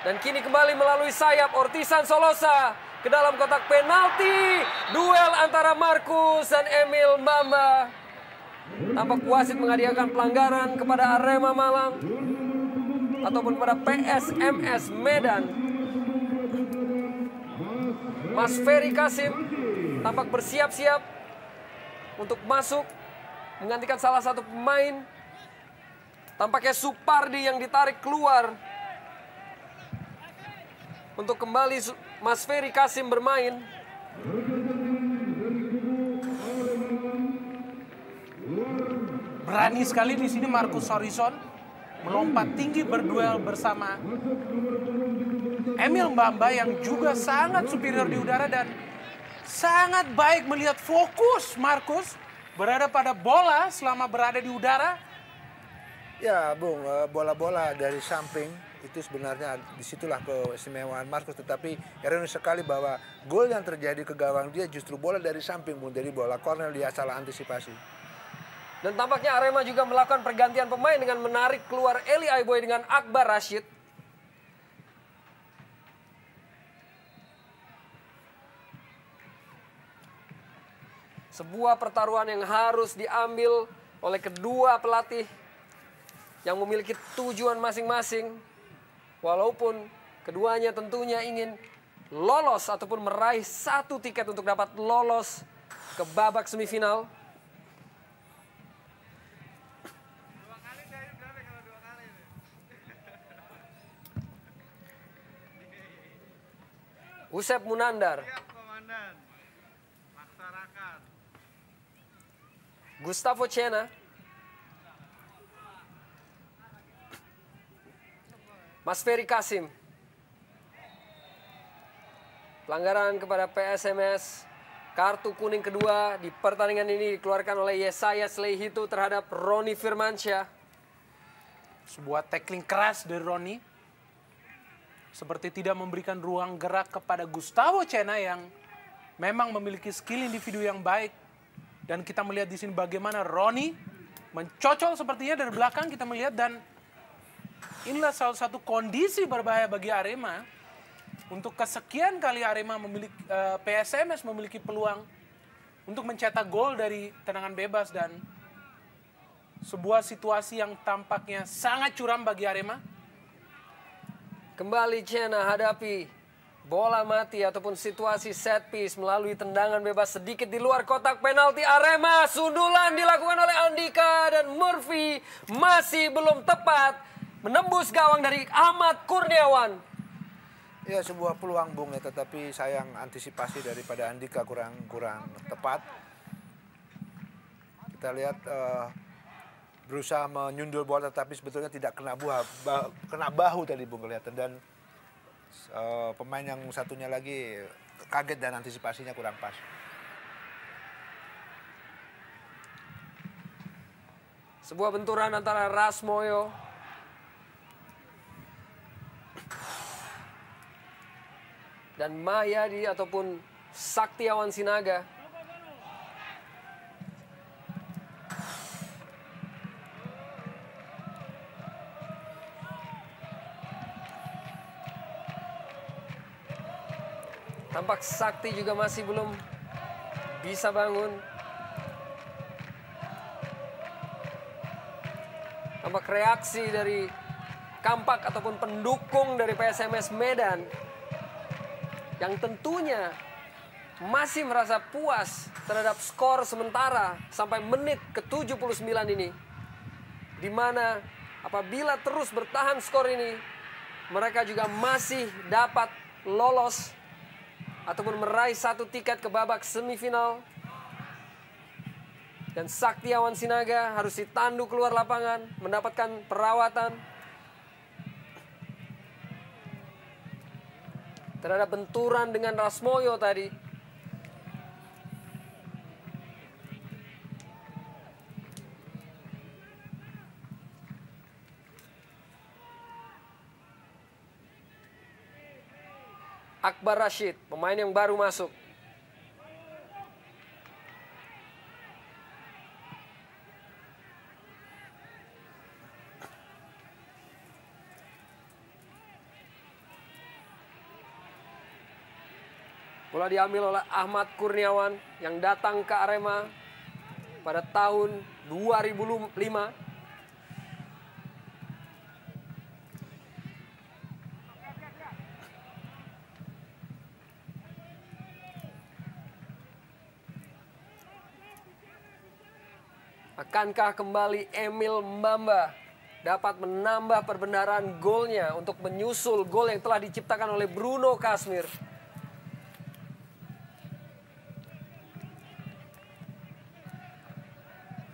Dan kini kembali melalui sayap Ortisan Solosa ke dalam kotak penalti. Duel antara Markus dan Emil Mbamba. Tampak wasit menghadiahkan pelanggaran kepada Arema Malang ataupun kepada PSMS Medan. Mas Ferry Kasim tampak bersiap-siap untuk masuk menggantikan salah satu pemain. Tampaknya Supardi yang ditarik keluar untuk kembali Mas Ferry Kasim bermain. Berani sekali di sini Marcus Horizon melompat tinggi berduel bersama Emil Mbamba yang juga sangat superior di udara dan sangat baik melihat fokus Marcus berada pada bola selama berada di udara. Ya, Bung, bola-bola dari samping itu sebenarnya disitulah keistimewaan Marcus, tetapi ironis sekali bahwa gol yang terjadi ke gawang dia justru bola dari samping, Bung. Jadi bola corner dia salah antisipasi. Dan tampaknya Arema juga melakukan pergantian pemain dengan menarik keluar Eli Aiboy dengan Akbar Rashid. Sebuah pertaruhan yang harus diambil oleh kedua pelatih yang memiliki tujuan masing-masing. Walaupun keduanya tentunya ingin lolos ataupun meraih satu tiket untuk dapat lolos ke babak semifinal. Usep Munandar. Siap, Komandan. Laksanakan. Gustavo Cena. Mas Ferry Kasim. Pelanggaran kepada PSMS. Kartu kuning kedua di pertandingan ini dikeluarkan oleh Yesaya Sleihitu terhadap Roni Firmansyah. Sebuah tackling keras dari Roni. Seperti tidak memberikan ruang gerak kepada Gustavo Cena yang memang memiliki skill individu yang baik. Dan kita melihat di sini bagaimana Roni mencocol sepertinya dari belakang kita melihat, dan inilah salah satu kondisi berbahaya bagi Arema. Untuk kesekian kali Arema memiliki PSMS memiliki peluang untuk mencetak gol dari tendangan bebas, dan sebuah situasi yang tampaknya sangat curam bagi Arema. Kembali Cena hadapi bola mati ataupun situasi set piece melalui tendangan bebas sedikit di luar kotak penalti Arema. Sundulan dilakukan oleh Andika dan Murphy masih belum tepat. Menembus gawang dari Ahmad Kurniawan. Ya sebuah peluang Bung ya, tetapi sayang antisipasi daripada Andika kurang tepat. Kita lihat berusaha menyundul bola tetapi sebetulnya tidak kena kena bahu tadi Bung kelihatan, dan pemain yang satunya lagi kaget dan antisipasinya kurang pas. Sebuah benturan antara Rasmoyo dan Mayadi ataupun Saktiawan Sinaga. Tampak Sakti juga masih belum bisa bangun. Tampak reaksi dari Kampak ataupun pendukung dari PSMS Medan yang tentunya masih merasa puas terhadap skor sementara sampai menit ke-79 ini. Di mana apabila terus bertahan skor ini, mereka juga masih dapat lolos ataupun meraih satu tiket ke babak semifinal. Dan Saktiawan Sinaga harus ditandu keluar lapangan, mendapatkan perawatan terhadap benturan dengan Rasmoyo tadi. Akbar Rashid, pemain yang baru masuk. Bola diambil oleh Ahmad Kurniawan yang datang ke Arema pada tahun 2005. Akankah kembali Emil Mbamba dapat menambah perbendaharaan golnya untuk menyusul gol yang telah diciptakan oleh Bruno Kasmir?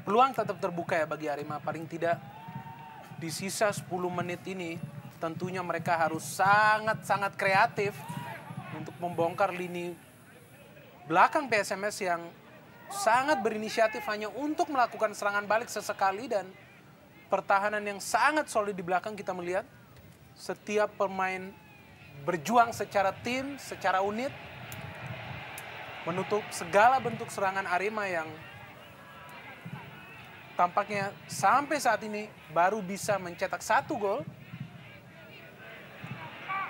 Peluang tetap terbuka ya bagi Arema, paling tidak di sisa 10 menit ini tentunya mereka harus sangat-sangat kreatif untuk membongkar lini belakang PSMS yang sangat berinisiatif hanya untuk melakukan serangan balik sesekali, dan pertahanan yang sangat solid di belakang. Kita melihat setiap pemain berjuang secara tim, secara unit menutup segala bentuk serangan Arema yang tampaknya sampai saat ini baru bisa mencetak 1 gol.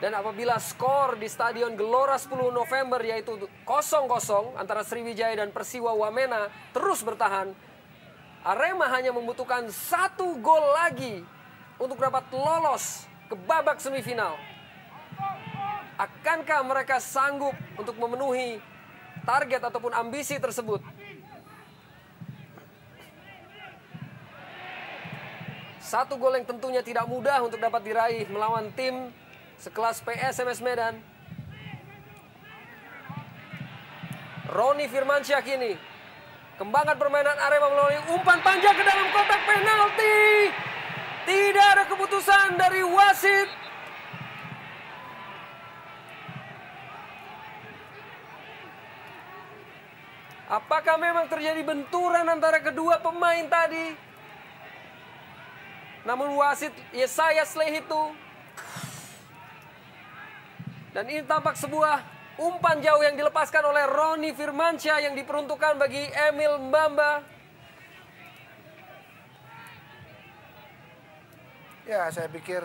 Dan apabila skor di Stadion Gelora 10 November yaitu 0-0 antara Sriwijaya dan Persiwa Wamena terus bertahan, Arema hanya membutuhkan 1 gol lagi untuk dapat lolos ke babak semifinal. Akankah mereka sanggup untuk memenuhi target ataupun ambisi tersebut? Satu gol yang tentunya tidak mudah untuk dapat diraih melawan tim sekelas PSMS Medan. Roni Firmansyah kini kembangkan permainan Arema melalui umpan panjang ke dalam kotak penalti. Tidak ada keputusan dari wasit. Apakah memang terjadi benturan antara kedua pemain tadi? Namun wasit Yesaya Slehitu. Dan ini tampak sebuah umpan jauh yang dilepaskan oleh Roni Firmansyah yang diperuntukkan bagi Emil Mbamba. Ya, saya pikir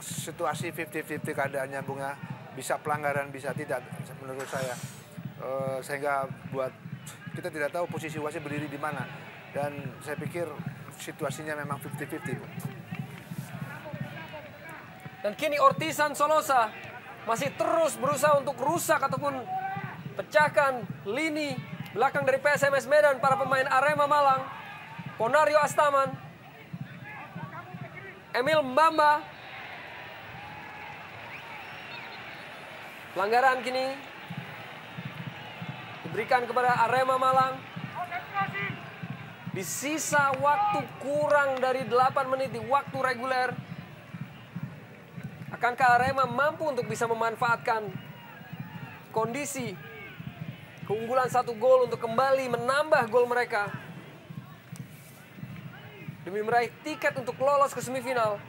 situasi 50-50 keadaannya, Bunga. Bisa pelanggaran, bisa tidak, menurut saya. Sehingga buat kita tidak tahu posisi wasit berdiri di mana. Dan saya pikir situasinya memang 50-50. Dan kini Ortisan Solosa masih terus berusaha untuk rusak ataupun pecahkan lini belakang dari PSMS Medan para pemain Arema Malang. Ponario Astaman, Emil Mbamba, Pelanggaran kini diberikan kepada Arema Malang. Di sisa waktu kurang dari 8 menit di waktu reguler. Akankah Arema mampu untuk bisa memanfaatkan kondisi keunggulan 1 gol untuk kembali menambah gol mereka demi meraih tiket untuk lolos ke semifinal?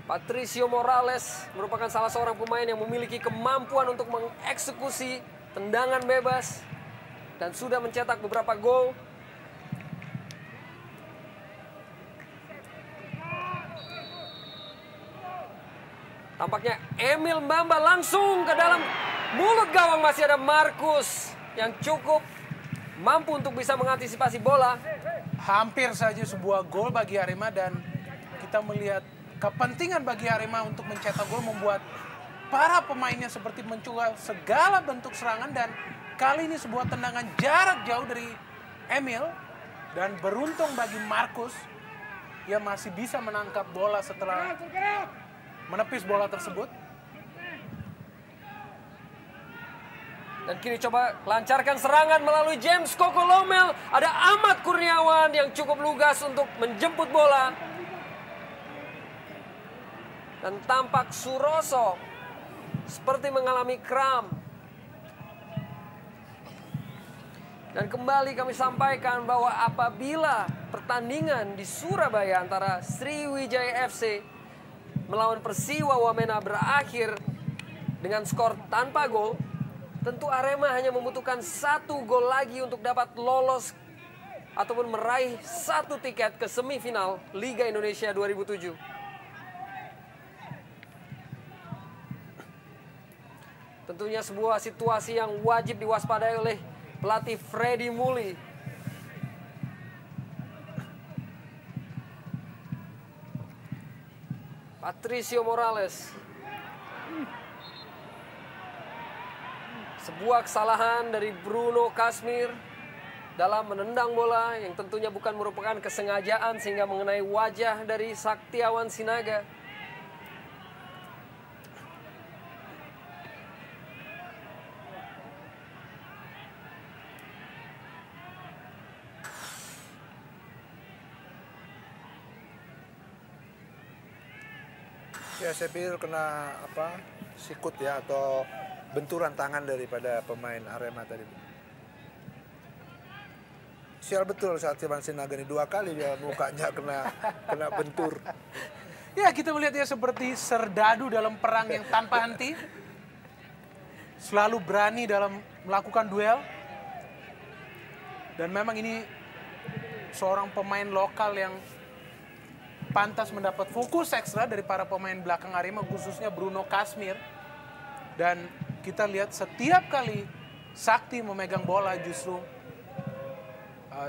Patricio Morales merupakan salah seorang pemain yang memiliki kemampuan untuk mengeksekusi tendangan bebas dan sudah mencetak beberapa gol. Tampaknya Emil Mbamba langsung ke dalam mulut gawang. Masih ada Markus yang cukup mampu untuk bisa mengantisipasi bola. Hampir saja sebuah gol bagi Arema, dan kita melihat kepentingan bagi Arema untuk mencetak gol membuat para pemainnya seperti mencoba segala bentuk serangan, dan kali ini sebuah tendangan jarak jauh dari Emil, dan beruntung bagi Markus, ia masih bisa menangkap bola setelah menepis bola tersebut. Dan kini coba lancarkan serangan melalui James Kokolomel. Ada Ahmad Kurniawan yang cukup lugas untuk menjemput bola. Dan tampak Suroso seperti mengalami kram. Dan kembali kami sampaikan bahwa apabila pertandingan di Surabaya antara Sriwijaya FC melawan Persiwa Wamena berakhir dengan skor tanpa gol, tentu Arema hanya membutuhkan 1 gol lagi untuk dapat lolos ataupun meraih 1 tiket ke semifinal Liga Indonesia 2007. Tentunya sebuah situasi yang wajib diwaspadai oleh pelatih Freddy Muli. Patricio Morales. Sebuah kesalahan dari Bruno Kasmir dalam menendang bola yang tentunya bukan merupakan kesengajaan sehingga mengenai wajah dari Saktiawan Sinaga. Ya, saya pikir kena sikut ya, atau benturan tangan daripada pemain Arema tadi. Sial betul Saktiawan Sinaga ini 2 kali dia mukanya kena bentur. Ya, kita melihat dia seperti serdadu dalam perang yang tanpa henti. Selalu berani dalam melakukan duel. Dan memang ini seorang pemain lokal yang pantas mendapat fokus ekstra dari para pemain belakang Arema, khususnya Bruno Kasmir. Dan kita lihat setiap kali Sakti memegang bola justru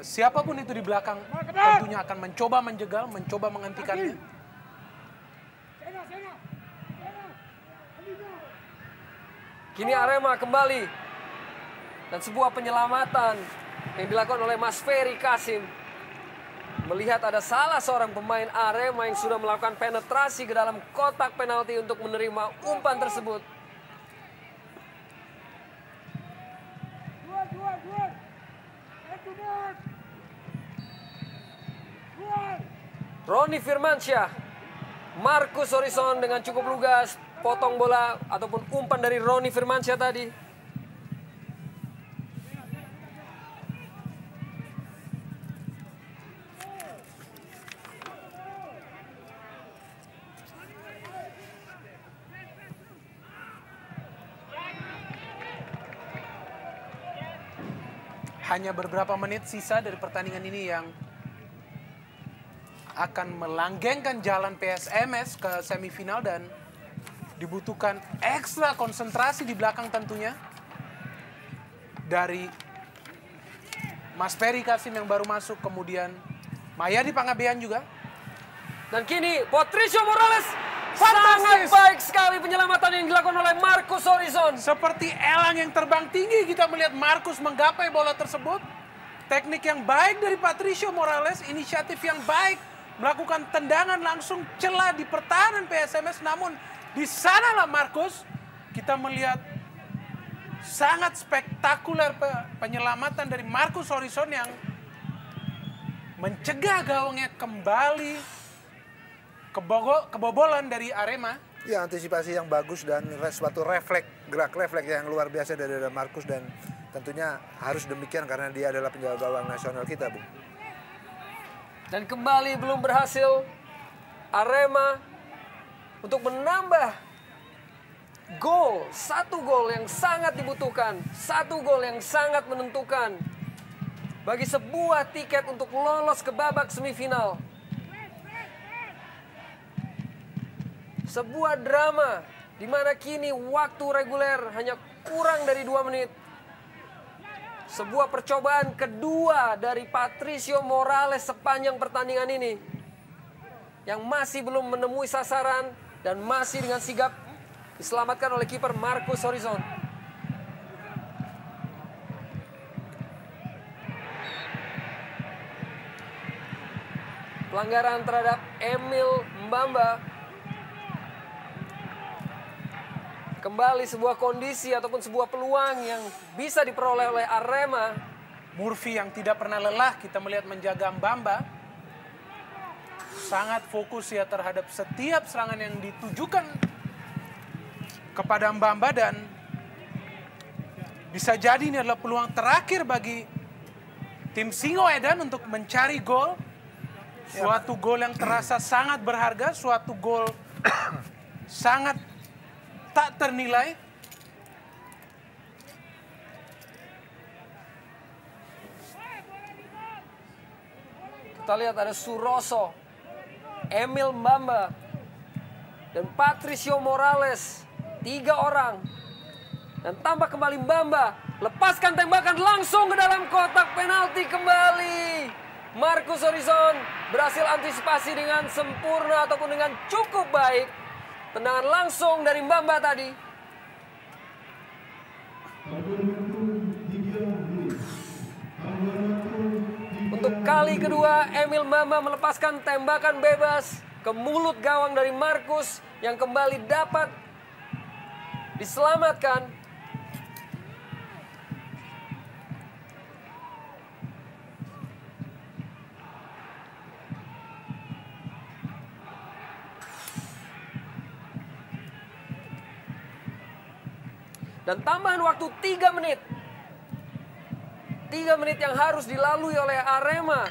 siapapun itu di belakang tentunya akan mencoba menjegal, mencoba menghentikannya. Kini Arema kembali. Dan sebuah penyelamatan yang dilakukan oleh Mas Ferry Kasim. Melihat ada salah seorang pemain Arema yang sudah melakukan penetrasi ke dalam kotak penalti untuk menerima umpan tersebut. Roni Firmansyah, Markus Horizon dengan cukup lugas potong bola ataupun umpan dari Roni Firmansyah tadi. Hanya beberapa menit sisa dari pertandingan ini yang akan melanggengkan jalan PSMS ke semifinal, dan dibutuhkan ekstra konsentrasi di belakang tentunya dari Mas Ferry Kasim yang baru masuk, kemudian Mayadi Pangabean juga. Dan kini Patricio Morales, sangat baik sekali penyelamatan yang dilakukan oleh Markus Horizon. Seperti elang yang terbang tinggi, kita melihat Markus menggapai bola tersebut. teknik yang baik dari Patricio Morales, inisiatif yang baik, melakukan tendangan langsung celah di pertahanan PSMS. Namun di sanalah Marcus, kita melihat sangat spektakuler penyelamatan dari Marcus Horizon yang mencegah gawangnya kembali kebobolan dari Arema. Ya, antisipasi yang bagus dan suatu gerak refleks yang luar biasa dari Marcus, dan tentunya harus demikian karena dia adalah penjaga gawang nasional kita, Bung. Dan kembali belum berhasil Arema untuk menambah gol. Satu gol yang sangat dibutuhkan. Satu gol yang sangat menentukan bagi sebuah tiket untuk lolos ke babak semifinal. Sebuah drama di mana kini waktu reguler hanya kurang dari 2 menit. Sebuah percobaan kedua dari Patricio Morales sepanjang pertandingan ini, yang masih belum menemui sasaran dan masih dengan sigap diselamatkan oleh kiper Marcus Horizon. Pelanggaran terhadap Emil Mbamba. Kembali sebuah kondisi ataupun sebuah peluang yang bisa diperoleh oleh Arema. Murphy yang tidak pernah lelah kita melihat menjaga Mbamba. Sangat fokus ya terhadap setiap serangan yang ditujukan kepada Mbamba, dan bisa jadi ini adalah peluang terakhir bagi tim Singoedan untuk mencari gol. Suatu gol yang terasa sangat berharga, suatu gol sangat tak ternilai. Kita lihat ada Suroso, Emil Mbamba, dan Patricio Morales. 3 orang. Dan tambah kembali Mbamba. Lepaskan tembakan langsung ke dalam kotak penalti kembali. Marcus Horizon berhasil antisipasi dengan sempurna ataupun dengan cukup baik. Tendangan langsung dari Mbamba tadi. Untuk kali kedua, Emil Mbamba melepaskan tembakan bebas ke mulut gawang dari Marcus yang kembali dapat diselamatkan. Dan tambahan waktu 3 menit. 3 menit yang harus dilalui oleh Arema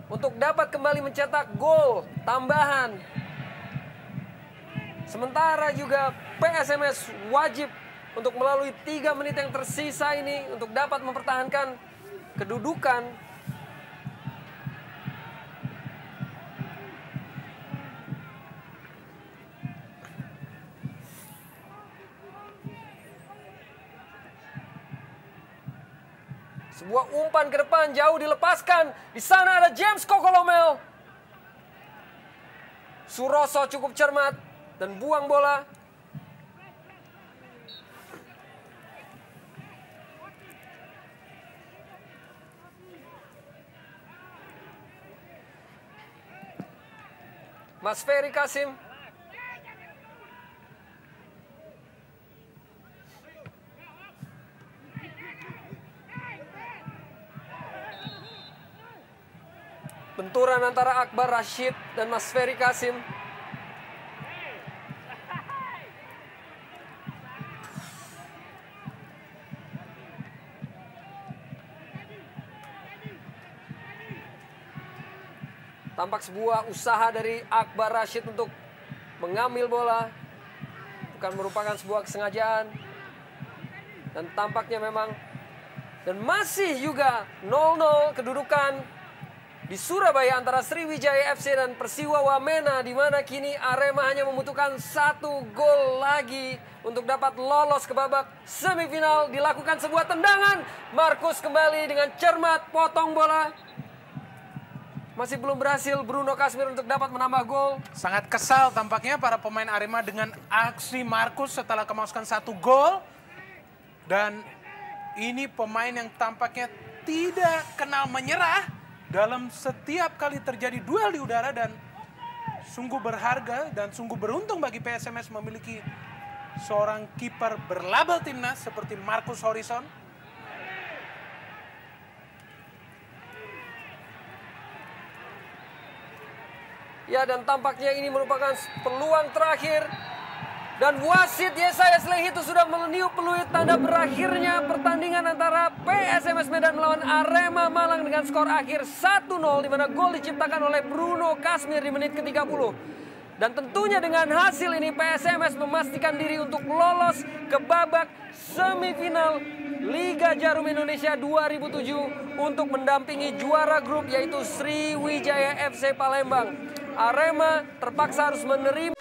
untuk dapat kembali mencetak gol tambahan. Sementara juga PSMS wajib untuk melalui 3 menit yang tersisa ini untuk dapat mempertahankan kedudukan. Sebuah umpan ke depan jauh dilepaskan. Di sana ada James Kokolomel. Suroso cukup cermat dan buang bola. Mas Ferry Kasim. Benturan antara Akbar Rashid dan Mas Ferry Kasim. Tampak sebuah usaha dari Akbar Rashid untuk mengambil bola. Bukan merupakan sebuah kesengajaan. Dan tampaknya memang. Dan masih juga 0-0 kedudukan di Surabaya antara Sriwijaya FC dan Persiwa Wamena, di mana kini Arema hanya membutuhkan 1 gol lagi untuk dapat lolos ke babak semifinal. Dilakukan sebuah tendangan. Marcus kembali dengan cermat potong bola. Masih belum berhasil Bruno Kasmir untuk dapat menambah gol. Sangat kesal tampaknya para pemain Arema dengan aksi Marcus setelah kemasukan 1 gol. Dan ini pemain yang tampaknya tidak kenal menyerah dalam setiap kali terjadi duel di udara, dan sungguh berharga dan sungguh beruntung bagi PSMS memiliki seorang kiper berlabel timnas seperti Marcus Horizon. Ya, dan tampaknya ini merupakan peluang terakhir. Dan wasit Yesaya Slehi itu sudah meniup peluit tanda berakhirnya pertandingan antara PSMS Medan melawan Arema Malang dengan skor akhir 1-0, di mana gol diciptakan oleh Bruno Kasmir di menit ke-30. Dan tentunya dengan hasil ini PSMS memastikan diri untuk lolos ke babak semifinal Liga Jarum Indonesia 2007 untuk mendampingi juara grup yaitu Sriwijaya FC Palembang. Arema terpaksa harus menerima